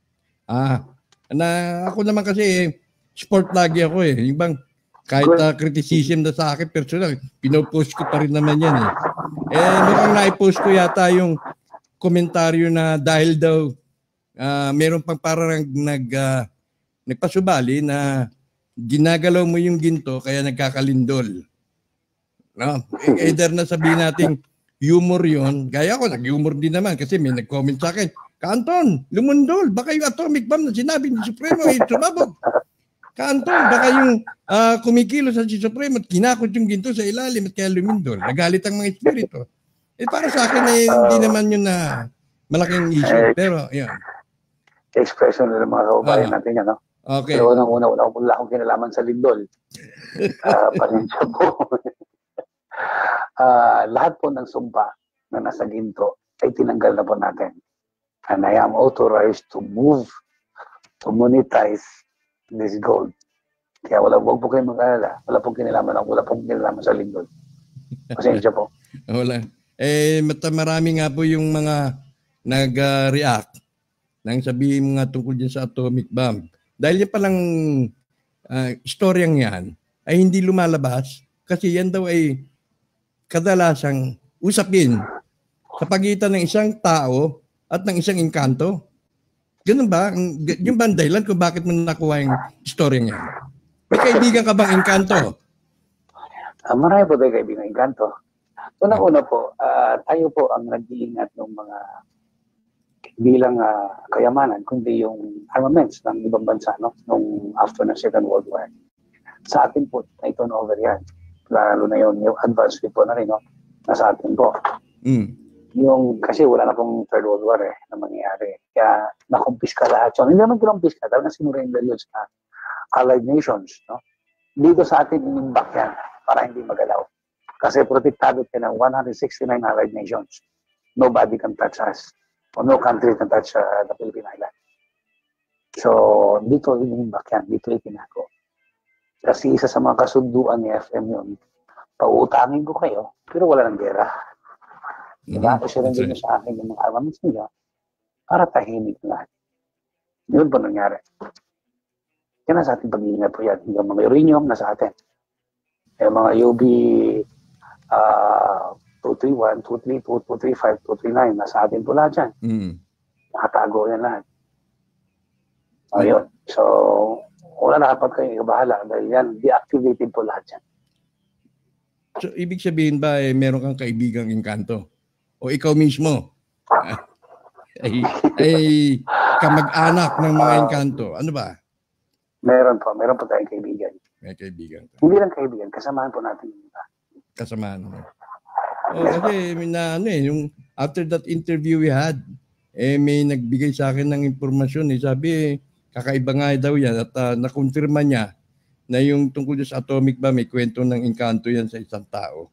Ako naman kasi sport lagi ako Yung bang kahit criticism na sa akin personal, pinopost ko pa rin naman yan mukhang naipost ko yata yung komentaryo na dahil daw meron pang parang nagpasubali na ginagalaw mo yung ginto kaya nagkakalindol. No? Either na sabihin natin humor yon, gaya ko, nag-humor din naman kasi may nag-comment sa akin, Ka-Anton, lumundol, baka yung atomic bomb na sinabi ni Supremo sumabog. Ka-Anton, baka yung kumikilos sa si Supremo at kinakot yung ginto sa ilalim at kaya lumindol. Nagalit ang mga espiritu. Para sa akin hindi naman yun na malaking issue. Pero, yun. Expression ng mga kababayan natin yan, no? Okay. Pero unang-una, wala akong kinalaman sa lindol. Pasensya po. Lahat po ng sumpa na nasa ginto ay tinanggal na po natin. And I am authorized to move, to monetize this gold. Kaya wag po kayong mag-alala. Wala pong kinalaman sa lindol. Pasensya po. Wala. Marami nga po yung mga nag-react nang sabihin mo nga tungkol dyan sa atomic bomb. Dahil yan palang istoryang yan ay hindi lumalabas kasi yan daw ay kadalasang usapin sa pagitan ng isang tao at ng isang engkanto. Ganun ba? Yung ba ang dahilan kung bakit mo nakuha yung istoryang yan? May kaibigan ka bang engkanto? Marami po tayo kaibigan engkanto. Una-una po, tayo po ang nag-iingat ng mga bilang kayamanan, kundi yung armaments ng ibang bansa nung after ng Second World War. Sa atin po, ay turnover yan. Lalo na yung advanced po na rin, nasa atin po. Kasi wala na pong Third World War na mangyayari. Kaya nakumpiska lahat yun. Hindi naman kinumpiska, dahil nasinurrender yun sa Allied Nations. Dito sa atin, inimbak yan para hindi magalaw. Kasi protektado ka ng 169 Allied Nations. Nobody can touch us. O no country can touch the Philippine Island. So, dito inimbak yan. Dito itinago. Kasi isa sa mga kasunduan ni FM yun, pauutangin ko kayo, pero wala ng gera. Diba? Kasi rin din sa akin yung mga armaments nila para tahimik lahat. Yun po nangyari. Kaya nasa ating pag-iingat po yan. Yung mga uranium, nasa atin. Yung mga UB 231, 232, 235, 239, nasa atin po lahat yan. Nakatago yan lahat. Ayun. So, wala na kapag kayo bahala dahil yan, deactivated po lahat yan. So, ibig sabihin ba meron kang kaibigang engkanto? O ikaw mismo ay kamag-anak ng mga engkanto? Ano ba? Meron po tayong kaibigan. May kaibigan. Hindi lang kaibigan, kasamahan po natin yung iba. Kasamahan mo. Kasi yung after that interview we had, may nagbigay sa akin ng impormasyon. Sabi, kakaiba nga daw yan at nakonfirma niya na yung tungkol sa atomic bomb, may kwento ng engkanto yan sa isang tao.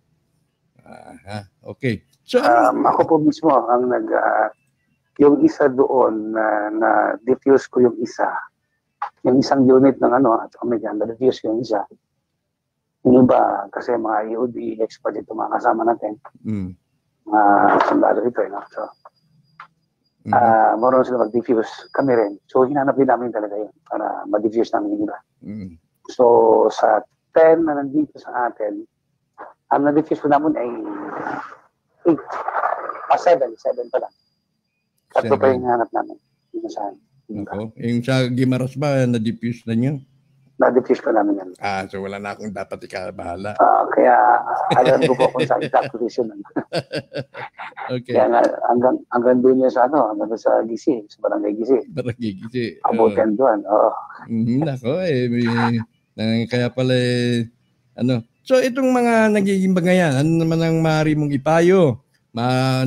Okay. So, Ako po mismo ang yung isa doon na diffuse ko yung isa. Yung isang unit ng at Omega, na-diffuse ko yung isa. Yung iba, kasi mga EOD expert ito, mga kasama natin. Mga sundalo ito, no? So, marunong sila mag-diffuse. Kami rin. So, hinanap din namin talaga yun para ma-diffuse namin yung iba. So, sa 10 na nandito sa atin, ang na-diffuse ko namin ay 7 pa lang. Tatlo pa yung hanap namin. Yung sa yung sa Guimaras ba, na-diffuse na nyo? Na-diffuse pa namin yan. So wala na akong dapat ikabahala. Kaya alam ko po kung saan exact position. Okay. Kaya nga, hanggang doon niya sa hanggang sa Gisi, sa Barangay Gisi. Barangay Gisi. Abutin doon. Nako, kaya pala So itong mga nagiging bangayan, ano naman ang maaari mong ipayo?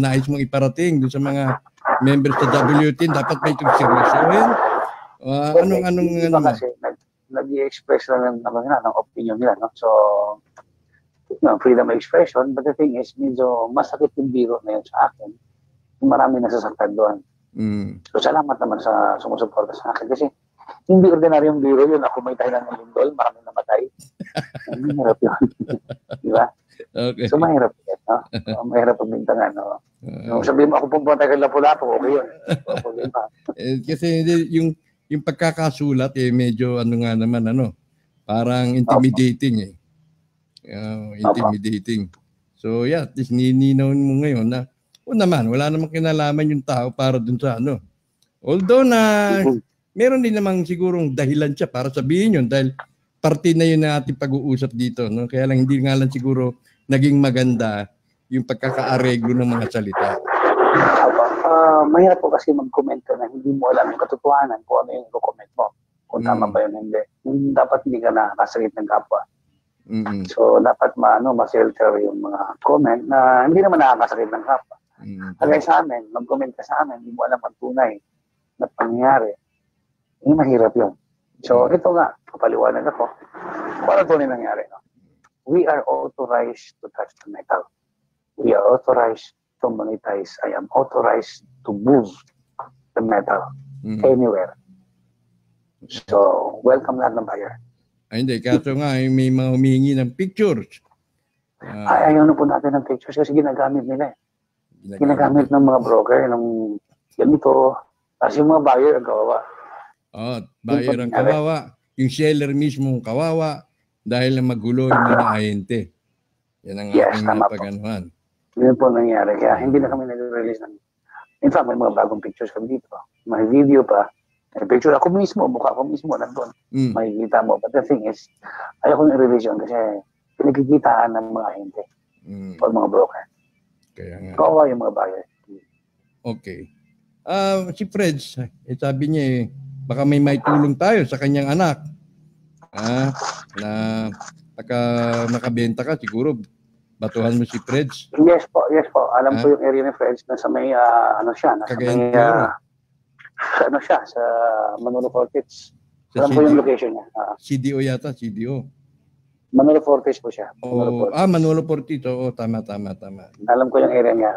Nais mong iparating doon sa mga members sa WT, dapat may itong seryosohin? Anong kasi nag-i-express lang naman ng opinion nila. No? So, freedom of expression, but the thing is, medyo masakit yung biro na yun sa akin. Marami nasasaktan doon. So, salamat naman sa sumusuporta sa akin. Kasi, hindi ordinaryong biro yun. Ako may tayo ng lindol, maraming namatay. Mahirap yun. Di ba? Okay. So, mahirap yun. No? Mahirap pagbintangan. No? Sabihin mo, ako pumunta kay Lapu-Lapu, okay yun. Kasi yung pagkakasulat, medyo nga naman, parang intimidating intimidating. So, at least nininaw mo ngayon na, naman, wala namang kinalaman yung tao para dun sa Although meron din namang sigurong dahilan siya para sabihin yun dahil parte na yun na ating pag-uusap dito. No? Kaya lang hindi nga lang siguro naging maganda yung pagkakaareglo ng mga salita. Mahirap po kasi mag-comment ka na hindi mo alam yung katotohanan kung ano yung i-comment mo. Kung tama ba yun, hindi. Dapat hindi ka nakakasakit ng kapwa. So, dapat ma-filter yung mga comment na hindi naman nakakasakit ng kapwa. Kaya sa amin, mag-comment ka sa amin, hindi mo alam ang tunay na pangyayari. Hindi mahirap yun. So, ito nga, kapaliwanag ako. Kung ano tunay nangyari, no? We are authorized to touch the metal. We are authorized to monetize. I am authorized to move the metal anywhere. So, welcome lahat ng buyer. Hindi. Kaso nga, may mga humingi ng pictures. Ayaw na po natin ng pictures kasi ginagamit nila. Ginagamit ng mga broker, ng ganito. Kasi yung mga buyer ang kawawa. Buyer ang kawawa. Yung seller mismo ang kawawa dahil magulo yung mga ahente. Yan ang aking napaganuhan. Yun po nangyari. Kaya hindi na kami nag-release ng... In fact, may mga bagong pictures kami dito. May video pa. May picture ako mismo, mukha ko mismo nandun. Makikita mo. But the thing is, ayaw ko na-release yun kasi pinagkikitaan ng mga ahente o mga broker. Kaya nga. Kawawa yung mga buyer. Okay. Si Fred, sabi niya baka may tulong tayo sa kanyang anak. Na pagka nakabenta ka, siguro batuhan mo si Freds. Yes po. Alam ko yung area ni Freds na sa may, siya, sa Manolo Fortes. Alam ko yung location niya. CDO yata, CDO. Manolo Fortes po siya. Manolo Fortes. Tama. Alam ko yung area niya.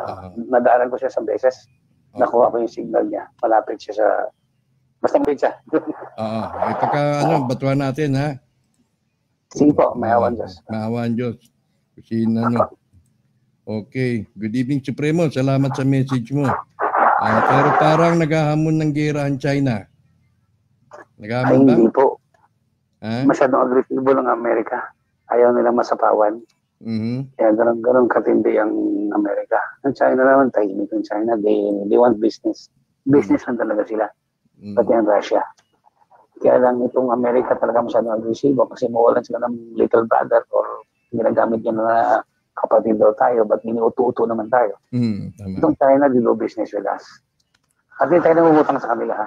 Nadaanan ko siya sa beses. Nakuha ko yung signal niya. Malapit siya sa... Basta malapit siya. Pagka batuhan natin, ha? Sige po, maawan Diyos. Maawan Diyos. Okay. Good evening, Supremo. Salamat sa message mo. Pero parang naghahamon ng gera ang China. Naghahamon ba? Hindi po. Masyadong agresibo ng Amerika. Ayaw nilang masapawan. Kaya ganun katindi ang Amerika. Ang China naman, tahimik ang China. They want business. Business lang talaga sila. Pati ang Russia. Kaya lang itong Amerika talaga masyadong agresibo kasi mawalan sila ng little brother or ginagamit niya na kapatid daw tayo, ba't iniuto-uto naman tayo? Tama. Itong China, di do business with us. At hindi tayo namumutang sa kanila, ha?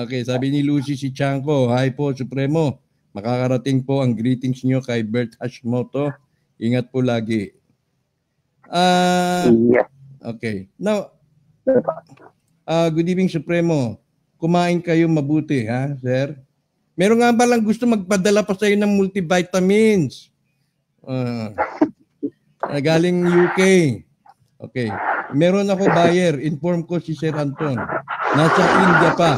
Okay, sabi ni Lucy si Chanko, hi po, Supremo. Makakarating po ang greetings niyo kay Bert Hashimoto. Ingat po lagi. Yeah. Okay. Now, good evening, Supremo. Kumain kayo mabuti, ha, sir? Meron nga ba lang gusto magpadala pa sa'yo ng multivitamins? Galing UK. Okay. Meron ako buyer. Inform ko si Sir Anton. Nasa India pa.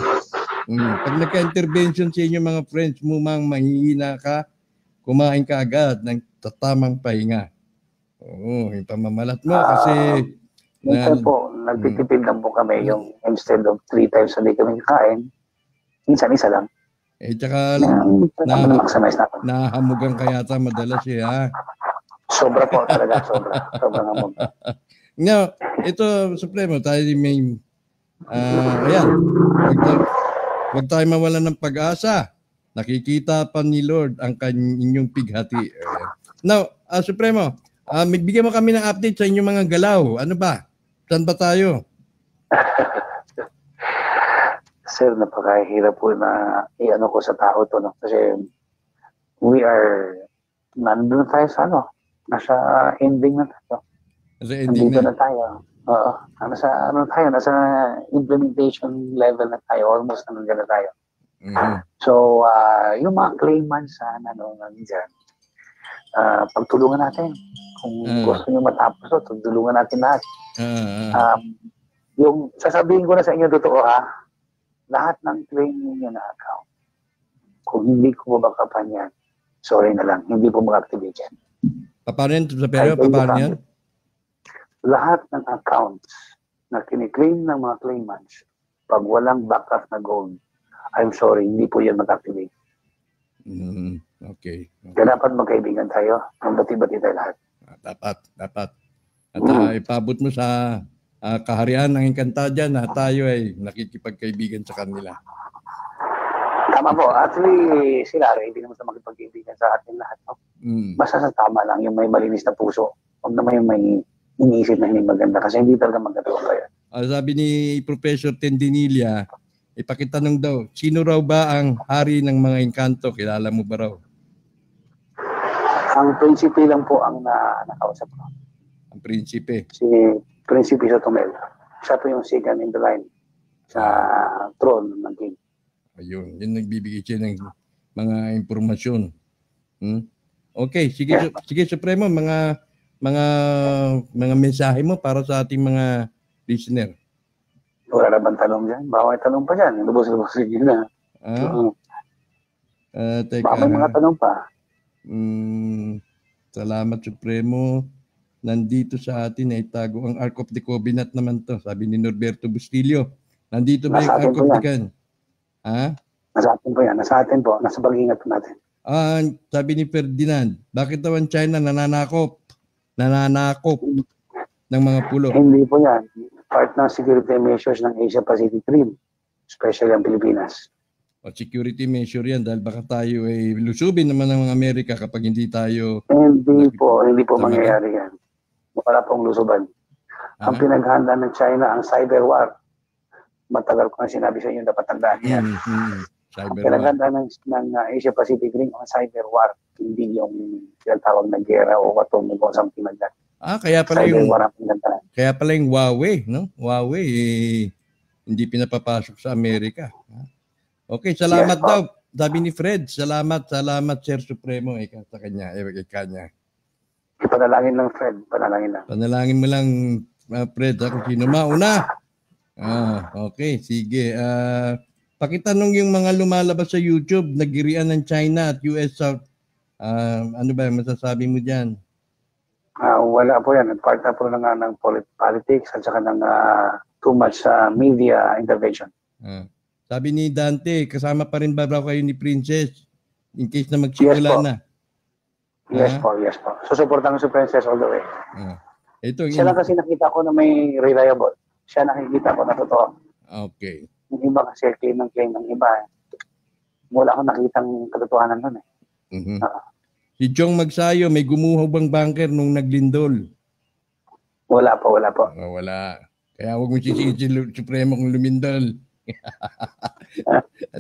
Pag nagka-intervention sa inyo mga friends mo, mang mahihina ka, kumain ka agad ng tatamang pahinga. Oo, yung pamamalat mo kasi minsan po, nagtitipid lang po kami yung instead of 3 times a day kami kain, minsan isa lang. Tsaka maximize natin. nahamugan ka yata madalas ha. Sobra po talaga, sobra. Sobrang hamog. Now, ito, Supremo, tayo may, ayan, huwag tayo mawalan ng pag-asa. Nakikita pa ni Lord ang inyong pighati. Now, Supremo, bigyan mo kami ng update sa inyong mga galaw. Ano ba? Saan ba tayo? Sir, napakahirap po na i-ano ko sa tao to, no? Kasi nandun tayo sa nasa ending na tayo. Nandito na tayo. Oo. Nasa implementation level na tayo. Almost nandiyan na tayo. Mm-hmm. So, yung mga claimants nandiyan, pagtulungan natin. Kung gusto nyo matapos ito, tulungan natin lahat. Yung sasabihin ko na sa inyo totoo lahat ng claim ninyo na account, kung hindi ko mabakapan yan, sorry na lang, hindi po mag-activate yan. Paano yan? Paano yan? Lahat ng accounts na kiniklaim ng mga claimants, pag walang backup na gold, I'm sorry, hindi po yan mag-activate. Okay. Kaya dapat magkaibigan tayo, ng bati-bati tayo lahat. Dapat. At ipabot mo sa kaharian ng Encantadia na tayo ay nakikipagkaibigan sa kanila. Tama po. Actually, sila hindi naman sa makipagkaibigan sa atin lahat. No? Basta sa tama lang, yung may malinis na puso. Huwag naman yung may iniisip na hindi maganda kasi hindi talaga magkatulong kayo. Sabi ni Professor Tendinilla, ipakitanong daw, sino raw ba ang hari ng mga engkanto? Kilala mo ba raw? Ang prinsipe lang po ang nakausap ko. Ang prinsipe? Si Prinsipe Sotomel. Siya po yung second in the line sa throne ng king. Ayun, yun nagbibigay siya ng mga impormasyon. Okay, sige Supremo, mga mensahe mo para sa ating mga listener. Wala na bang tanong dyan? Baka may tanong pa dyan. Lubos-lubos yun na. Teka. Baka may mga tanong pa. Salamat Supremo. Nandito sa atin ay tago ang Ark of the Covenant naman to. Sabi ni Norberto Bustillo. Nandito ba yung Ark of the Covenant? Nasa atin po yan. Nasa atin po. Nasa pag-iingat po natin. Sabi ni Ferdinand, bakit daw ang China nananakop ng mga pulo? Hindi po yan. Part ng security measures ng Asia Pacific Rim. Especially ang Pilipinas. Security measure yan dahil baka tayo ay lusubin naman ng Amerika kapag hindi tayo... Hindi po mangyayari yan. Wala pong lusuban. Ang pinaghanda ng China, ang cyber war. Matagal ko na sinabi sa inyo, dapat tandaan yan. Ang pinaghanda ng Asia Pacific Ring, ang cyber war. Hindi yung tinatawag na gera o atomic o something like that. Kaya pala yung Huawei, no? Huawei, hindi pinapapasok sa Amerika. Okay, salamat daw. Sabi ni Fred, salamat Sir Supremo sa kanya. Ipanalangin lang, Fred. Panalangin mo lang, Fred, kung sino mauna. Okay, sige. Pakitanong yung mga lumalabas sa YouTube, nagirian ng China at US South. Ano ba masasabi mo dyan? Wala po yan. Part na po ng politics at saka ng too much media intervention. Sabi ni Dante, kasama pa rin ba kayo ni Princess in case na magsimula na? Yes po. Susuportahan si Princess all the way. Siya lang kasi nakita ko na may reliable. Siya nakikita ko na totoo. Okay. Yung iba kasi claim ng iba. Wala akong nakitang katotohanan nun . Si Chong Magsayo, may gumuho bang bunker nung naglindol? Wala po. Wala. Kaya huwag mo sisihin si Supremo kung lumindol.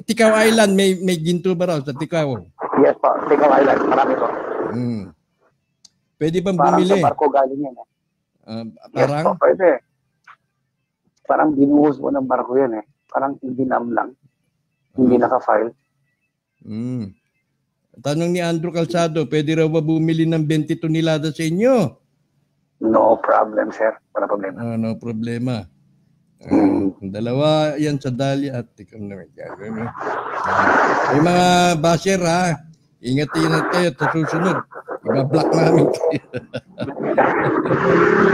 Tikaw Island, may ginto ba raw sa Tikaw? Yes po, Tikaw Island. Marami po. Pwede bang bumili? Parang sa barko galing yan . Parang? Yes po, pwede. Parang binuhos mo ng barko yan . Parang dinam lang. Hindi naka-file. Tanong ni Andrew Calzado, pwede raw ba bumili ng 20 tonelada sa inyo? No problem, sir. Wala problema. No problema. Dalawa yan sa Dahlia at ikaw naman. Yung mga basher ha, ingat kayo sa susunod. Iba-block namin kayo.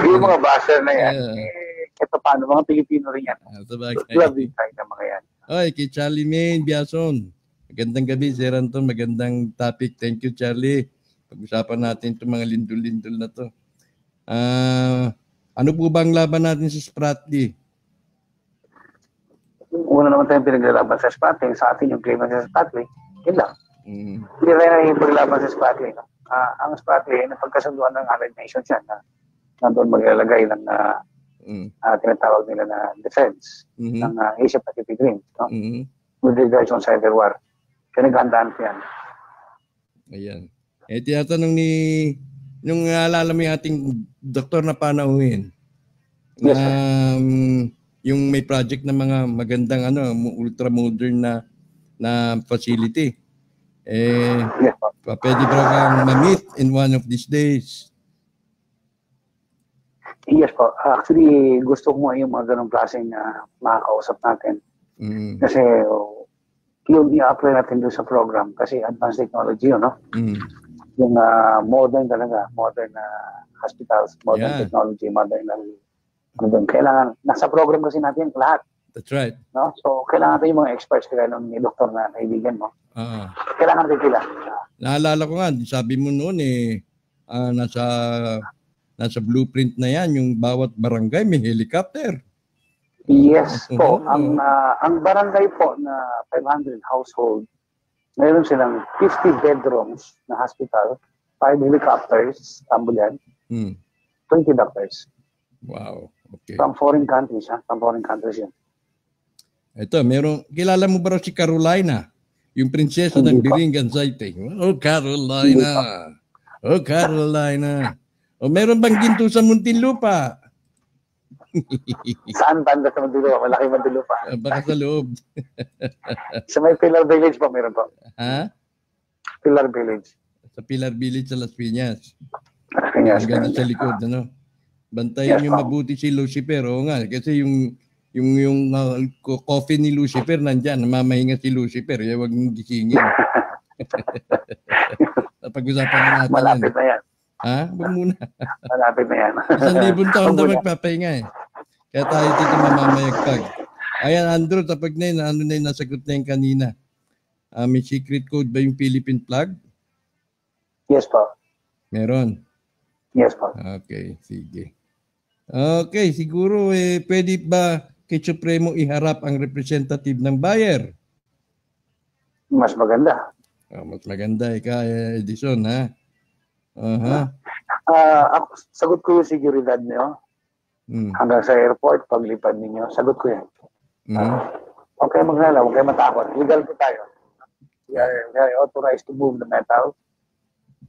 Yung mga basher na yan, ito paano, mga Pilipino rin yan. Love din tayo ng mga yan. Oy, kay Charlie Main, Biason. Magandang gabi, Sir Anton. Magandang topic. Thank you, Charlie. Pag-usapan natin itong mga lindol-lindol na to. Ano po ba ang laban natin sa Spratly? Una naman tayong pinaglalaban sa Spratly. Sa atin yung claim sa Spratly. Yun lang. Hindi rin yung paglaban sa Spratly. No? Ang Spratly, napagkasunduan ng Allied Nations yan na doon maglalagay ng tinatawag nila na defense ng Asia-Pacific Rim. No? With regards on cyber war. Kaya naghandaan ko yan. Ayan. Tinatanong nung alala mo yung ating doktor na panauhin. Yes, Yung may project na mga magandang ultra modern na facility. Yes, pwede ba kang ma-meet in one of these days? Yes po. Actually, gusto ko yung mga ganong klaseng makakausap natin. Kasi yung i-apply natin doon sa program kasi advanced technology yun, no? Yung modern talaga, modern hospitals, modern technology, modern kailangan, nasa program kasi natin lahat. That's right. No? So, kailangan natin yung mga experts kaya nung doktor na kaibigan mo. Kailangan natin sila. Naalala ko nga, sabi mo noon nasa blueprint na yan, yung bawat barangay may helicopter. Yes po. Ang barangay po na 500 household, mayroon silang 50 bedrooms na hospital, 5 helicopters, ambulance, 20 doctors. Wow. Okay. From foreign countries, From foreign countries yan. Ito, kilala mo ba raw si Carolina? Yung prinsesa ng Biringan Sighting. Oh, Carolina. Oh, Carolina. O meron bang ginto sa Muntinlupa? Saan banda sa Muntinlupa? Malaki Muntinlupa. Baka sa loob. Sa may Pilar Village po, meron po. Ha? Pilar Village. Sa Pilar Village sa Las Piñas. Piñas. Hanggang sa likod, Bantayan yung mabuti si Lucifer. Oo nga, kasi yung coffee ni Lucifer nandyan, namamahinga si Lucifer. Huwag mong gisingin. Pag-usapan natin. Malapit na yan. Huwag muna. Malapit na yan. 1,000 taon na magpapahinga Kaya tayo dito mamamayagpag. Ayan, Andrew, tapag na yun, nasagot na yung kanina. May secret code ba yung Philippine flag? Yes po. Meron? Yes po. Okay, sige. Okay, siguro pwede ba kay Supremo iharap ang representative ng buyer? Mas maganda. Mas maganda kay Edison, ha? Ako, sagot ko yung seguridad niyo. Hanggang sa airport, paglipad ninyo, sagot ko yan. Okay, maglala, huwag kayo matakot. Legal po tayo. We are authorized to move the metal.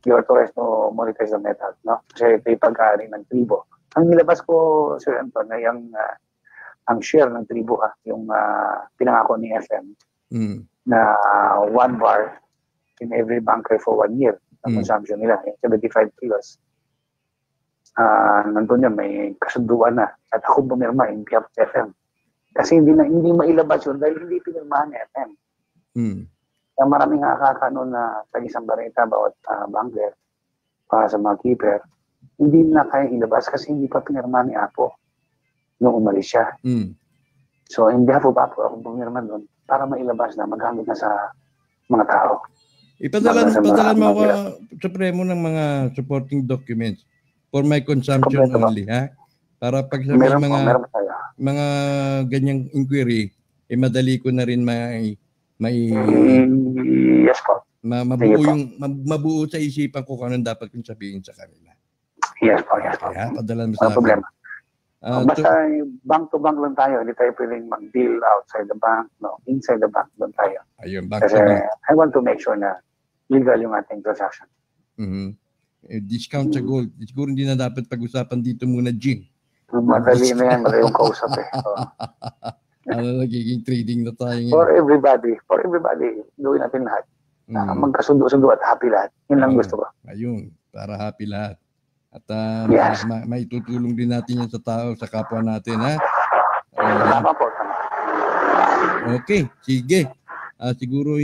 We are authorized to monetize the metal. No? Kasi ito yung pagkaari ng tribo. Ang nilabas ko, Sir Anton, na ang share ng tribo, yung pinangako ni FM na 1 bar in every bunker for 1 year ang consumption nila, 75 kilos. Nandun yun, may kasunduan na. At ako bumirma, hindi up FM. Kasi hindi mailabas yun dahil hindi pinirmahan ni FM. Kaya maraming nakakano na tag-isang bareta bawat bunker para sa mga keeper. Hindi na kaya ilabas kasi hindi pa pinirma ni Apo nung umalis siya. So, hindi ako pumirma doon para mailabas na, maghangit na sa mga tao. Ipadala mo ako Supremo ng mga supporting documents for my consumption only, ha? Para pag sa mga ganyang inquiry, madali ko na rin yes po. Mabuo sa isipan ko kung anong dapat kong sabihin sa kanila. Yes po, yes po. Kaya, padala mo sa akin. Problema. Basta bank to bank lang tayo. Hindi tayo pwedeng mag-deal outside the bank. No, inside the bank lang tayo. Ayun, bank kasi to bank. I want to make sure na legal yung ating transaction. Discount sa gold. Siguro hindi na dapat pag-usapan dito muna, Jim. Madali na yan. Madali yung kausap Nagiging trading na tayo ngayon. For everybody. Gawin natin lahat. Magkasundo-sundo at happy lahat. Yun lang gusto ko. Ayun, para happy lahat. At Yes. maitutulong din natin yan sa tao, sa kapwa natin, ha? Tama po, tama. Okay, sige. Siguro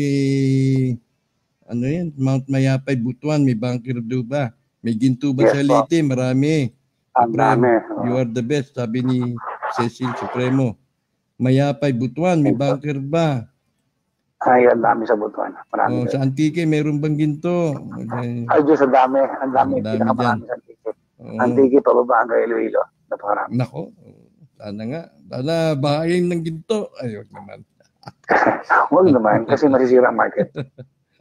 ano yan, Mount Mayapay, Butuan, may bunker do ba? May ginto ba Yes, sa po. Leyte? Marami. Ang dami. You are the best, sabi ni Cecil Supremo. Mayapay, Butuan, may bunker ba? Ay, ang dami sa Butuan. Marami. Sa Antique, mayroon bang ginto? Ay, Diyos, ang dami. Ang dami. Ang dami Pinakamarami dyan. sa Antique. Oo. Antique, pababa hanggang Iloilo. Napakarami. Nako, sana nga. Sana bahayin ng ginto. Ayun naman. Huwag naman, kasi masisira ang market.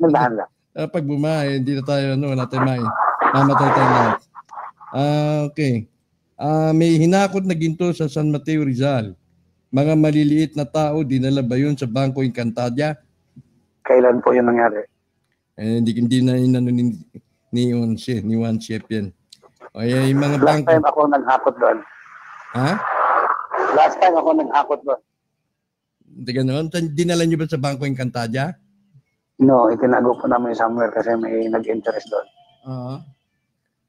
Nandahan lang. Pag bumahay, hindi na tayo, wala tayong main. Mamatay tayo lahat. Okay. May hinakot na ginto sa San Mateo, Rizal. Mga maliliit na tao, dinala ba yun sa Bangko Encantadia? Kailan po yun nangyari? Hindi na inano ni Juan Chef yan. O yung mga Last bangko. time ako naghakot doon. Ha? Last time ako naghakot doon. Hindi ganoon? Dinala nyo ba sa Bangko Encantadia? No, itinago po namin somewhere kasi may nag-interest doon. Oo.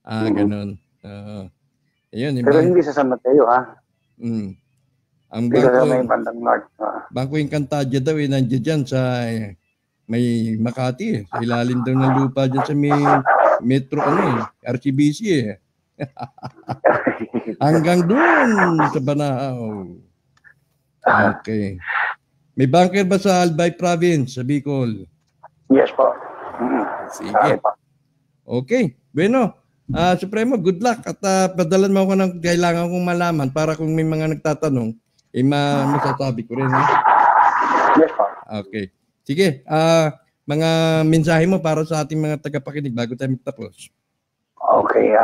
Ganoon. Ayun, Pero hindi sa San Mateo, ha? Ang Hindi sa may bandang north. Bangko Encantadia daw, nandiyan dyan sa may Makati. Sa ilalim daw ng lupa dyan sa may metro, RCBC . Hanggang dun sa Banao. Okay. May bunker ba sa Albay Province, sa Bicol? Yes po. Sige. Okay. Bueno. Supremo, good luck. At padalan mo ako ng kailangan kong malaman para kung may mga nagtatanong, masasabi ko rin. Yes po. Okay. Sige. Mga mensahe mo para sa ating mga tagapakinig bago tayo magtapos. Okay.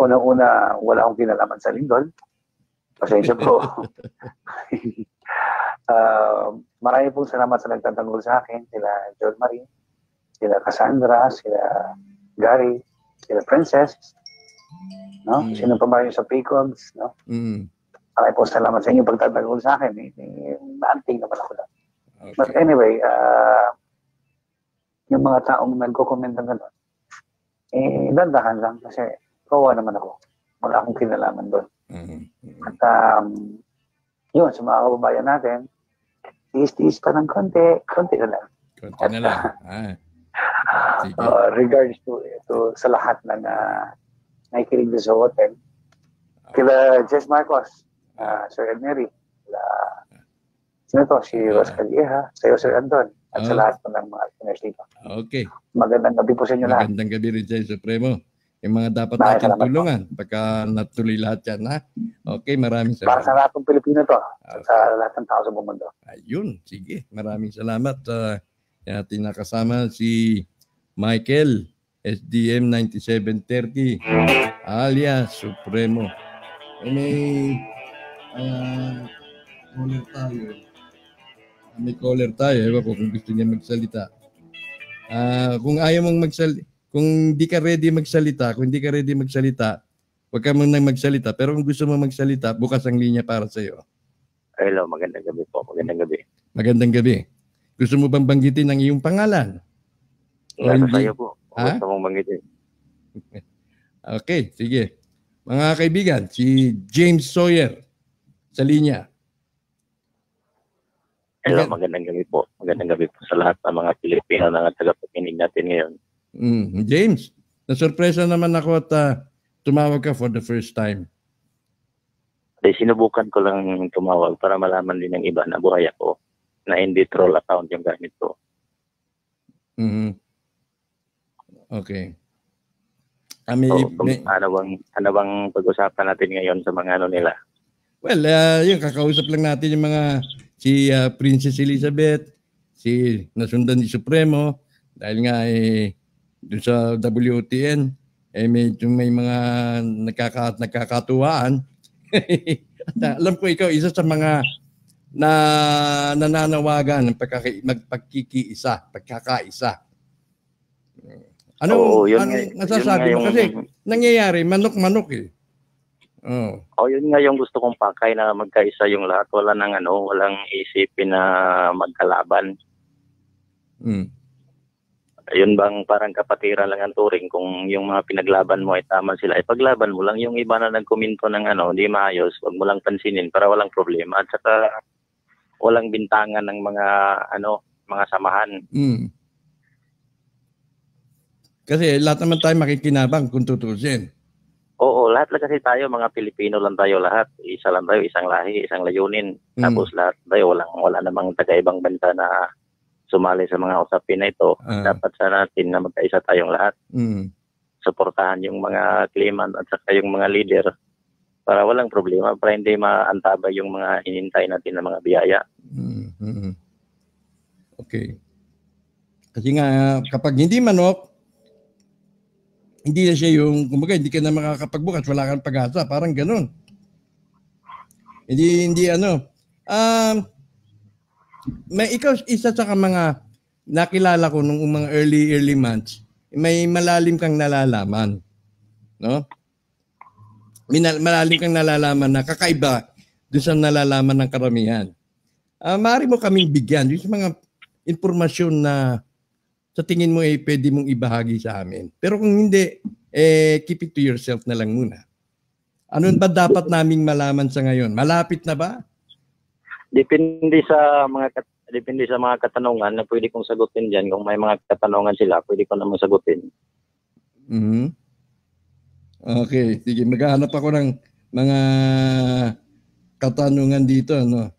Unang-una, wala akong kinalaman sa lindol. Pasensya po. Marami pong salamat sa nagtatanggol sa akin. Sila John Marie, sila Cassandra, sila Gary, sila Princess, no? Sino pa ba yung sa PCOGs, no? Marami pong salamat sa inyo pagtatanggol sa akin. Naanting naman ako lang. Okay. But anyway, yung mga taong nagko-comment ng gano'n, dandahan lang kasi kawawa naman ako. Wala akong kinalaman doon. At yun, sa mga kababayan natin, tiis-tiis pa ng konti na lang. Konti na lang. Sige. Regards to sa lahat na nakikinig sa hotel, kila Jess Marcos, Sir Ed Neri, sino to? Si Ros Calleja, sa'yo Sir Anton, at sa lahat po ng mga listeners dito. Okay. Magandang gabi po sa inyo lahat. Magandang gabi rin sa'yo, Supremo. Yung mga dapat natin tulungan pagka natuloy lahat yan, ha? Okay, maraming salamat. Para sa lahat ng Pilipino to, sa lahat ng tao sa buong mundo. Ayun, sige. Maraming salamat. Ating nakasama si Michael, SDM 9730, alias Supremo. May caller tayo. May caller tayo. Ewan ko kung gusto niya magsalita. Kung ayaw mong magsalita, kung di ka ready magsalita, huwag ka muna magsalita. Pero kung gusto mo magsalita, bukas ang linya para sa iyo. Hello, magandang gabi po. Magandang gabi. Magandang gabi. Gusto mo bang banggitin ang iyong pangalan? Nasa sa'yo po. Gusto mong banggitin. Okay, sige. Mga kaibigan, si James Sawyer sa linya. Hello, magandang gabi po. Magandang gabi po sa lahat ng mga Pilipino na tagapakinig natin ngayon. James, nasurpresa naman ako at tumawag ka for the first time. Sinubukan ko lang tumawag para malaman din ng iba na buhay ako na hindi troll account yung gamit ko. Okay. Ano bang pag-usapan natin ngayon sa mga ano nila? Well, yung kakausap lang natin yung mga si Princess Elizabeth, si nasundan ni Supremo, dahil nga doon sa WOTN, may mga nagkakatuwaan. Alam ko ikaw, isa sa mga nananawagan ng pagkakaisa. Ano nasasabi mo? Kasi nangyayari, manok-manok eh. Yun nga yung gusto kong pakay na magkaisa yung lahat. Walang isipin na magkalaban. Yun bang parang kapatiran lang ang turing kung yung mga pinaglaban mo ay tama sila, ipaglaban mo lang yung iba na nagkomento ng hindi maayos, wag mo lang pansinin para walang problema at saka walang bintangan ng mga mga samahan. Kasi lahat naman tayo makikinabang kung tutusin. Oo, lahat lang kasi tayo, mga Pilipino lang tayo lahat. Isa lang tayo, isang lahi, isang layunin. Tapos lahat tayo, wala namang taga-ibang bansa na sumali sa mga usapin na ito. Dapat sa natin na magkaisa tayong lahat. Suportahan yung mga claimant at saka yung mga leader para walang problema, para hindi maantabay yung mga hinintay natin na mga biyaya. Okay. Kasi nga, kapag hindi manok, hindi na siya yung, kumbaga, hindi ka na makakapagbukas, wala kang pag-asa, parang ganun. Hindi may ikaw, isa sa mga nakilala ko nung mga early months, may malalim kang nalalaman. No? Malalim kang nalalaman na kakaiba doon sa nalalaman ng karamihan. Maaari mo kaming bigyan yung mga impormasyon na sa tingin mo pwede mong ibahagi sa amin. Pero kung hindi, keep it to yourself na lang muna. Ano ba dapat naming malaman sa ngayon? Malapit na ba? Depende sa mga katanungan na pwede kong sagutin diyan. Kung may mga katanungan sila, pwede ko namang sagutin. Okay, sige, maghahanap ako ng mga katanungan dito, no.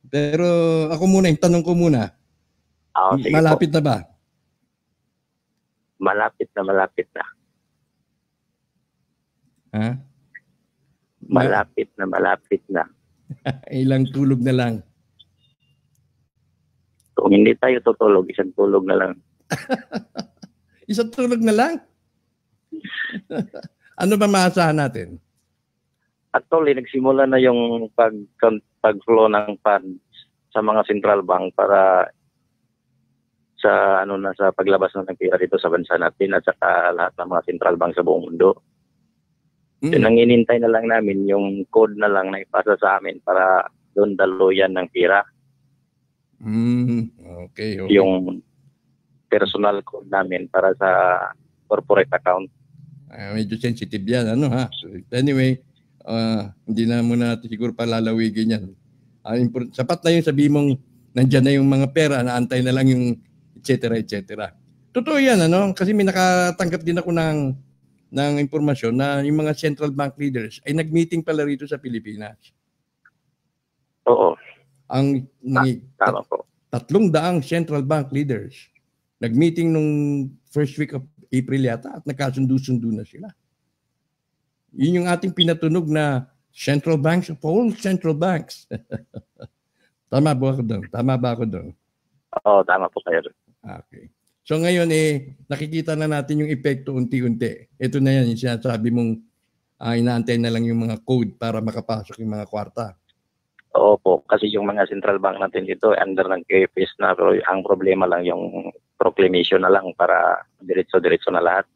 Pero ako muna, yung tanong ko muna. Malapit na ba? Malapit na. Ha? Malapit na. Ilang tulog na lang. Kung hindi tayo tutulog, isang tulog na lang. Isang tulog na lang? Ano ba maasahan natin? Actually, nagsimula na yung pag-flow ng funds sa mga central bank para sa sa paglabas ng pera dito sa bansa natin at saka lahat ng mga central bank sa buong mundo. Yun ang inintay na lang namin, yung code na lang na ipasa sa amin para doon daluyan ng pera. Okay. Yung personal code namin para sa corporate account. Medyo sensitive yan, So, anyway, hindi na muna natin siguro palalawigin yan. Sapat na yung sabi mong nandyan na yung mga pera, naantay na lang yung etc. Totoo yan, kasi may nakatanggap din ako ng impormasyon na yung mga central bank leaders ay nag-meeting pala rito sa Pilipinas. Oo. Ang tama po. 300 central bank leaders nag-meeting nung first week of April yata at nagkasundo-sundo na sila. Yun yung ating pinatunog na central banks of all central banks. Tama ba ako doon? Oo, tama po kayo. Okay. So ngayon nakikita na natin yung epekto unti-unti. Ito na yan, yung sinasabi mong inaantay na lang yung mga code para makapasok yung mga kwarta. Oo po, kasi yung mga central bank natin dito under ng KFS na, pero ang problema lang yung proclamation na lang para diretso-diretso na lahat.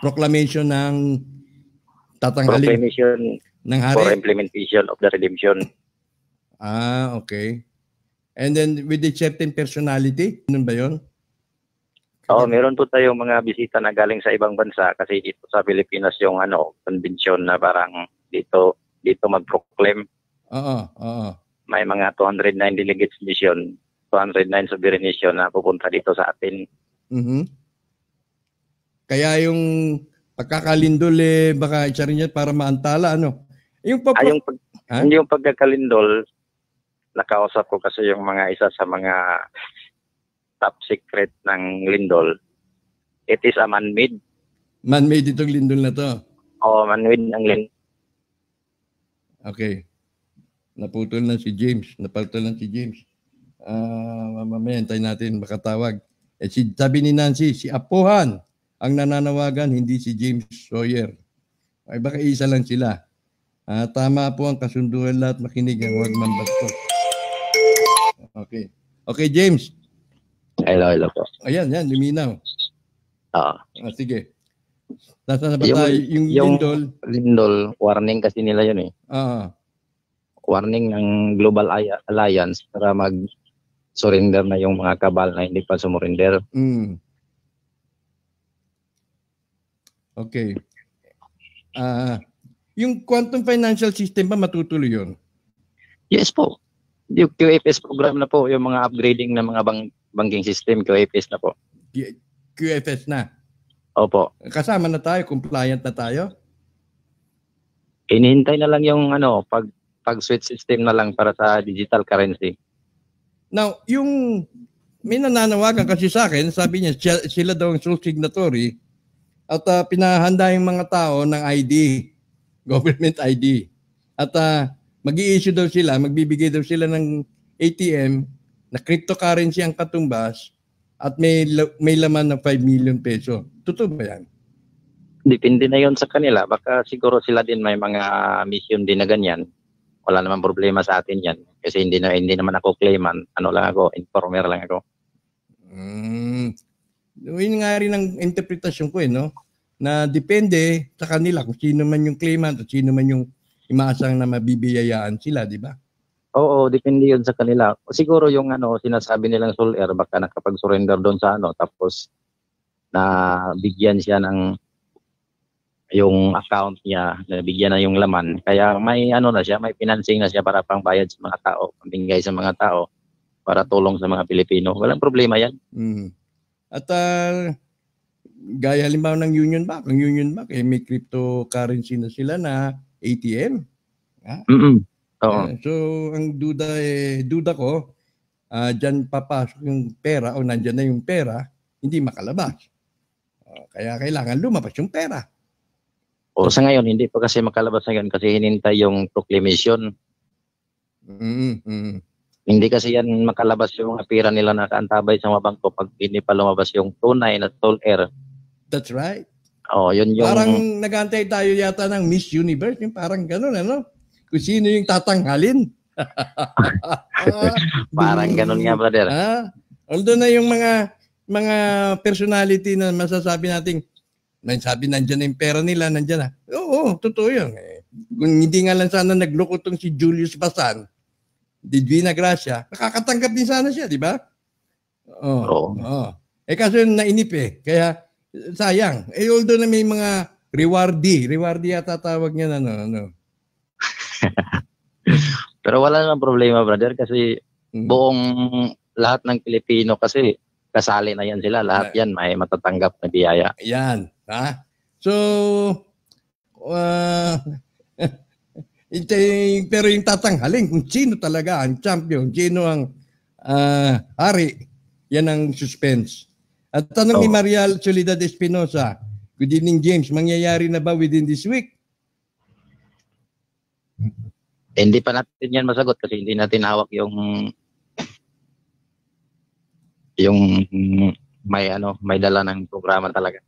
Proclamation ng tatanggalin proclamation ng hari? For implementation of the redemption. Okay. And then with a certain personality, ano ba yun? Oo, meron po tayong mga bisita na galing sa ibang bansa kasi dito sa Pilipinas yung convention na parang dito mag-proclaim. Oo. May mga 209 delegates nation, 209 sovereign nation na pupunta dito sa atin. Kaya yung pagkakalindol baka isa rin yan para maantala, yung pagkakalindol, nakausap ko kasi yung mga isa sa mga top secret ng lindol. It is a man-made. Man-made itong lindol na to? Oo, man-made ang lindol. Okay. Naputol na si James. Mamaya hintayin natin makatawag. Sabi ni Nancy, si Apuhan ang nananawagan, hindi si James Sawyer. Ay baka isa lang sila. Tama po ang kasunduan, lahat makinig ang huwag manbastos. Okay. Okay, James. Hello po. Ayan, luminaw. Sige. Nasaan na ba tayo? Yung lindol? Lindol, warning kasi nila yun . Warning ng Global Alliance para surrender na yung mga kabal na hindi pa sumurrender. Okay. Yung quantum financial system ba matutuloy yun? Yes po. Yung QFS program na po, yung mga upgrading ng mga banking system, QFS na po. QFS na? Opo. Kasama na tayo, compliant na tayo? Inihintay na lang yung pag-switch system na lang para sa digital currency. Now, yung may nananawagan kasi sa akin, sabi niya sila daw ang sole signatory at pinahanda yung mga tao ng ID, government ID. At mag-i-issue daw sila, magbibigay daw sila ng ATM na cryptocurrency ang katumbas at may laman ng 5 million peso. Totoo ba yan? Depende na yon sa kanila. Baka siguro sila din may mga mission din na ganyan. Wala naman problema sa atin yan. Kasi hindi naman ako claimant. Ano lang ako, informer lang ako. Yun nga rin ang interpretasyon ko no? Na depende sa kanila kung sino man yung claimant at sino man yung imaasang na mabibiyayaan sila, di ba? Oo, depende yun sa kanila. Siguro yung sinasabi nilang Soler, baka nakapag-surrender doon sa tapos na bigyan siya ng yung account niya, nabigyan na yung laman. Kaya may na siya, may financing na siya para pangbayad sa mga tao, pambigay sa mga tao para tulong sa mga Pilipino. Walang problema yan. At gaya halimbawa ng Union Bank, ang Union Bank may cryptocurrency na sila na ATM. Oo. So ang duda ko, dyan papasok yung pera o nandyan na yung pera, hindi makalabas. Kaya kailangan lumabas yung pera. O sa ngayon, hindi pa kasi makalabas ngayon kasi hinintay yung proclamation. Hindi kasi yan makalabas yung mga pera nila na kaantabay sa mga bangko pag hindi pa lumabas yung tunay na Soler. That's right. Yun yung... Parang nag-antay tayo yata ng Miss Universe, yung parang gano'n, Kung sino yung tatanghalin. Parang gano'n nga, brother. Although na yung mga personality na masasabi natin, sabi nandiyan na yung pera nila, nandiyan na. Oo, totoo yun. Kung hindi nga lang sana nagloko tong si Julius Basan, Divina Gracia, nakakatanggap din sana siya, di ba? Oo. Kaso nainip Kaya sayang. Although na may mga rewardee yata tawag niya Pero wala namang problema, brother, kasi buong lahat ng Pilipino kasi kasali na yan sila. Lahat yan may matatanggap na biyaya. Yan. So, pero yung tatanghalin kung sino talaga ang champion, sino ang hari, yan ang suspense. At tanong ni Marial Soledad Espinosa, good evening James, mangyayari na ba within this week? Hindi pa natin yan masagot kasi hindi natin hawak yung may dala ng programa talaga.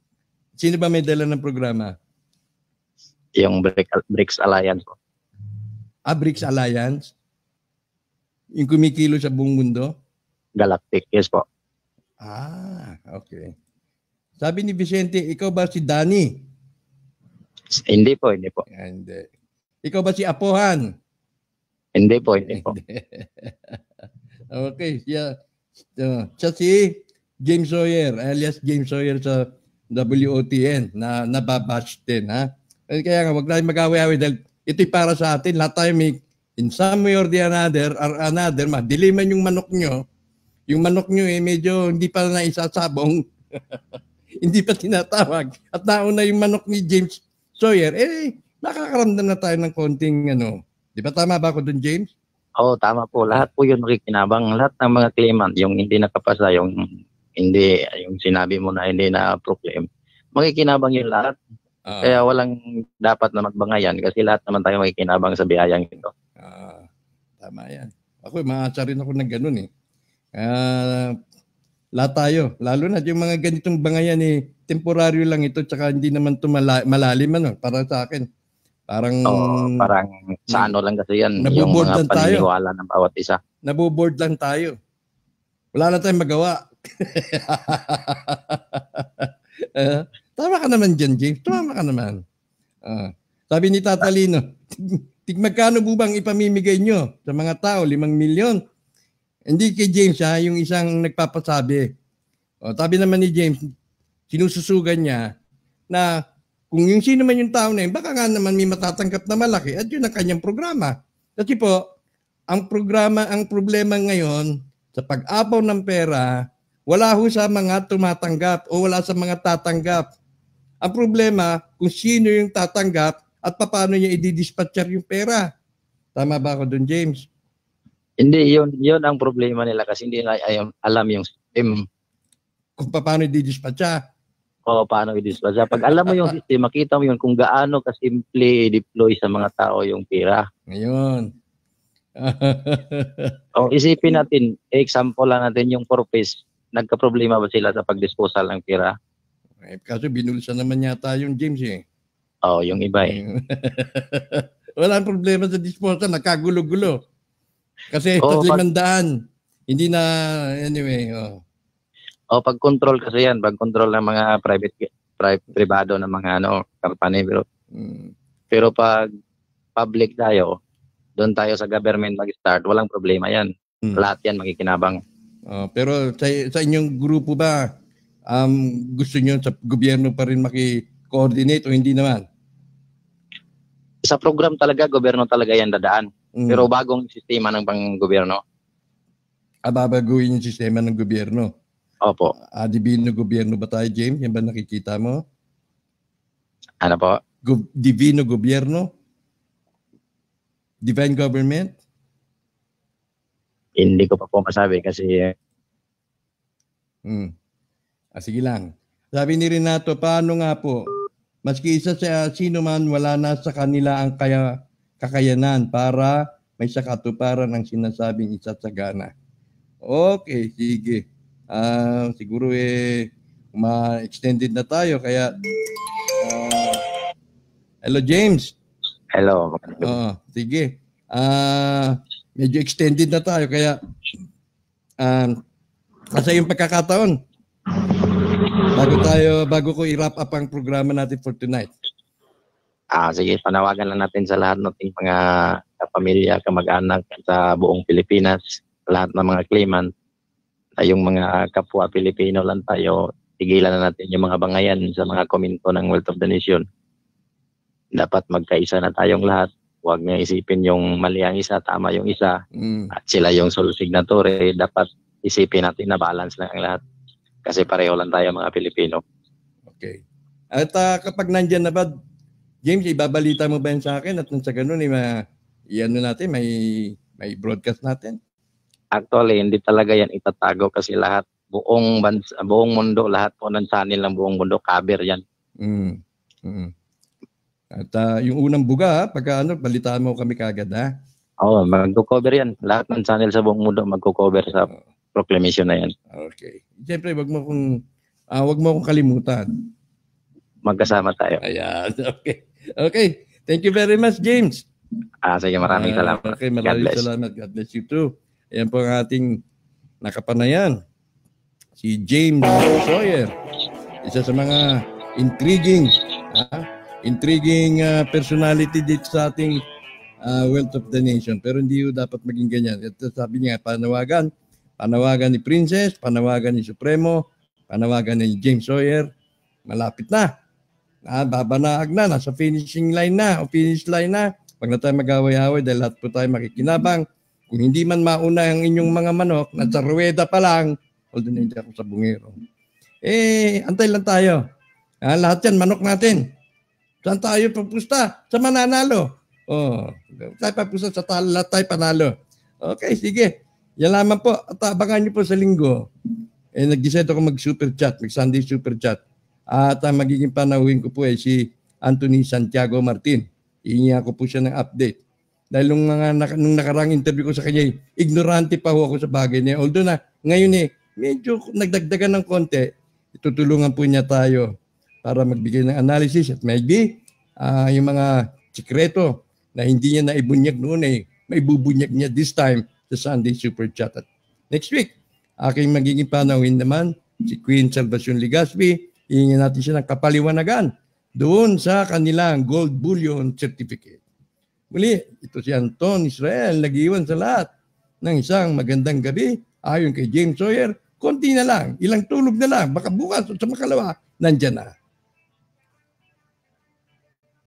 Sino ba may dala ng programa? Yung BRICS Alliance. BRICS Alliance? Yung kumikilo sa buong mundo? Galactic, yes po. Okay. Sabi ni Vicente, ikaw ba si Danny? Hindi po. Hindi. Ikaw ba si Apohan? Hindi po. Okay. Siya si James Sawyer, alias James Sawyer sa WOTN na nababash din. Kaya nga, wag tayong mag-away-away dahil ito'y para sa atin. Lahat tayo may, in some way or another, madiliman yung manok nyo. Yung manok nyo medyo hindi pa naisasabong. Hindi pa tinatawag. At nauna yung manok ni James Sawyer, nakakaramdam na tayo ng konting Di ba tama ba ako dun, James? Oo, tama po. Lahat po yun nakikinabang. Lahat ng mga claimant, yung hindi nakapasa, yung sinabi mo na hindi na-proclaim, makikinabang yun lahat. Kaya walang dapat na magbangayan kasi lahat naman tayo makikinabang sa biyayang ito. Tama yan. Ako, maasa rin ako ng ganun lahat tayo, lalo na yung mga ganitong bangayan temporaryo lang ito tsaka hindi naman ito malalim para sa akin. Parang sa lang kasi yan, yung mga paniniwala ng bawat isa. Naboboard lang tayo. Wala na tayong magawa. Tama ka naman dyan, James. Tama ka naman. Sabi ni Tatalino, magkano po bang ipamimigay nyo sa mga tao? 5 milyon? Hindi kay James ha, yung isang nagpapasabi. O, sabi naman ni James, sinususugan niya na kung yung sino man yung tao na yun, baka nga naman may matatanggap na malaki at yun ang kanyang programa. Kasi po, ang problema ngayon sa pag-apaw ng pera, wala ho sa mga tumatanggap o wala sa mga tatanggap. Ang problema, kung sino yung tatanggap at paano niya i-dispatcher yung pera. Tama ba ako doon, James? Hindi, yun ang problema nila kasi hindi na alam yung system. Kung paano i-dispatcher. O paano i-dispatch. Pag alam mo yung system, makita mo yun kung gaano kasimple i-deploy sa mga tao yung pera. Ngayon. O isipin natin, example lang natin yung purpose. Nagka-problema ba sila sa pag-disposal ng pera? Kaso binulsa naman yata yung James eh. O, yung iba eh. Walang problema sa disposal, nagkagulo-gulo. Kasi ito Oo, 500. Hindi na, anyway. O pag-control kasi yan, pag-control ng mga privado ng mga company. Pero pag public tayo, doon tayo sa government mag-start, walang problema yan. Lahat yan makikinabang. Pero sa inyong grupo ba, gusto nyo sa gobyerno pa rin maki-coordinate o hindi naman? Sa program talaga, gobyerno talaga yan dadaan. Pero bagong sistema ng pang-gobyerno. Babaguhin yung sistema ng gobyerno. Opo. Divino gobyerno ba tayo, James? Yan ba nakikita mo? Ano po? Divino gobyerno? Divine government? Hindi ko pa po masabi kasi... Sige lang. Sabi ni Renato, paano nga po? Maski isa sa sino man, wala na sa kanila ang kakayanan para may sakatuparan ng sinasabing isasagana. Okay, sige. Siguro ma-extended na tayo kaya hello James. Hello. Sige. Medyo extended na tayo kaya kasi yung pagkakataon bago ko i-wrap up ang programa natin for tonight. Sige, panawagan lang natin sa lahat ng mga pamilya, kamag-anak sa buong Pilipinas, lahat ng mga claimant. Yung mga kapwa Pilipino lang tayo, tigilan na natin yung mga bangayan sa mga komento ng Wealth of the Nation. Dapat magkaisa na tayong lahat. Huwag nga isipin yung mali ang isa, tama yung isa. At sila yung sole signatory. Dapat isipin natin na balance lang ang lahat. Kasi pareho lang tayo mga Pilipino. Okay. At kapag nandyan na ba, James, ibabalita mo ba yan sa akin? At sa ganun, natin, may broadcast natin? Actually, hindi talaga yan itatago kasi lahat, buong mundo, lahat po ng channel ng buong mundo, cover yan. At yung unang buga, pagka balitaan mo kami kagad, ha? Oo, magko-cover yan. Lahat ng channel sa buong mundo magko-cover sa proclamation na yan. Okay. Siyempre, wag mo akong kalimutan. Magkasama tayo. Ayan, okay. Okay. Thank you very much, James. Sige, maraming salamat. Okay, maraming salamat. God bless you too. Ayan po ang ating nakapanayan. Si James Sawyer. Isa sa mga intriguing personality dito sa ating Wealth of the Nation. Pero hindi dapat maging ganyan. Ito sabi niya, panawagan ni Princess, panawagan ni Supremo, panawagan ni James Sawyer. Malapit na. Babanaag na. Nasa finishing line na o finish line na. Pag na tayo mag-away-away dahil lahat po tayo makikinabang. Kung hindi man mauna ang inyong mga manok, nasa ruweda pa lang, although hindi ako sa bungero. Antay lang tayo. Lahat yan, manok natin. Saan tayo papusta? Sa mananalo. Tayo papusta sa lahat tayo panalo. Okay, sige. Yan lamang po. At abangan niyo po sa linggo. Nag-decide ako mag-super chat, mag-Sunday super chat. At magiging panauhin ko po si Anthony Santiago Martin. Iingi ko po siya ng update. Dahil nung nakarang interview ko sa kanya, ignorante pa ako sa bagay niya. Although ngayon medyo nagdagdagan ng konti, itutulungan po niya tayo para magbigay ng analysis at maybe yung mga sikreto na hindi niya naibunyag noon maibubunyag niya this time sa Sunday Super Chat. At next week, aking magiging panauhin naman si Queen Salvacion Legaspi. Iingin natin siya ng kapaliwanagan doon sa kanilang gold bullion certificate. Muli, ito si Anton Israel, nag-iwan sa lahat ng isang magandang gabi. Ayon kay James Sawyer, konti na lang, ilang tulog na lang, baka bukas o sa makalawa, nandyan na.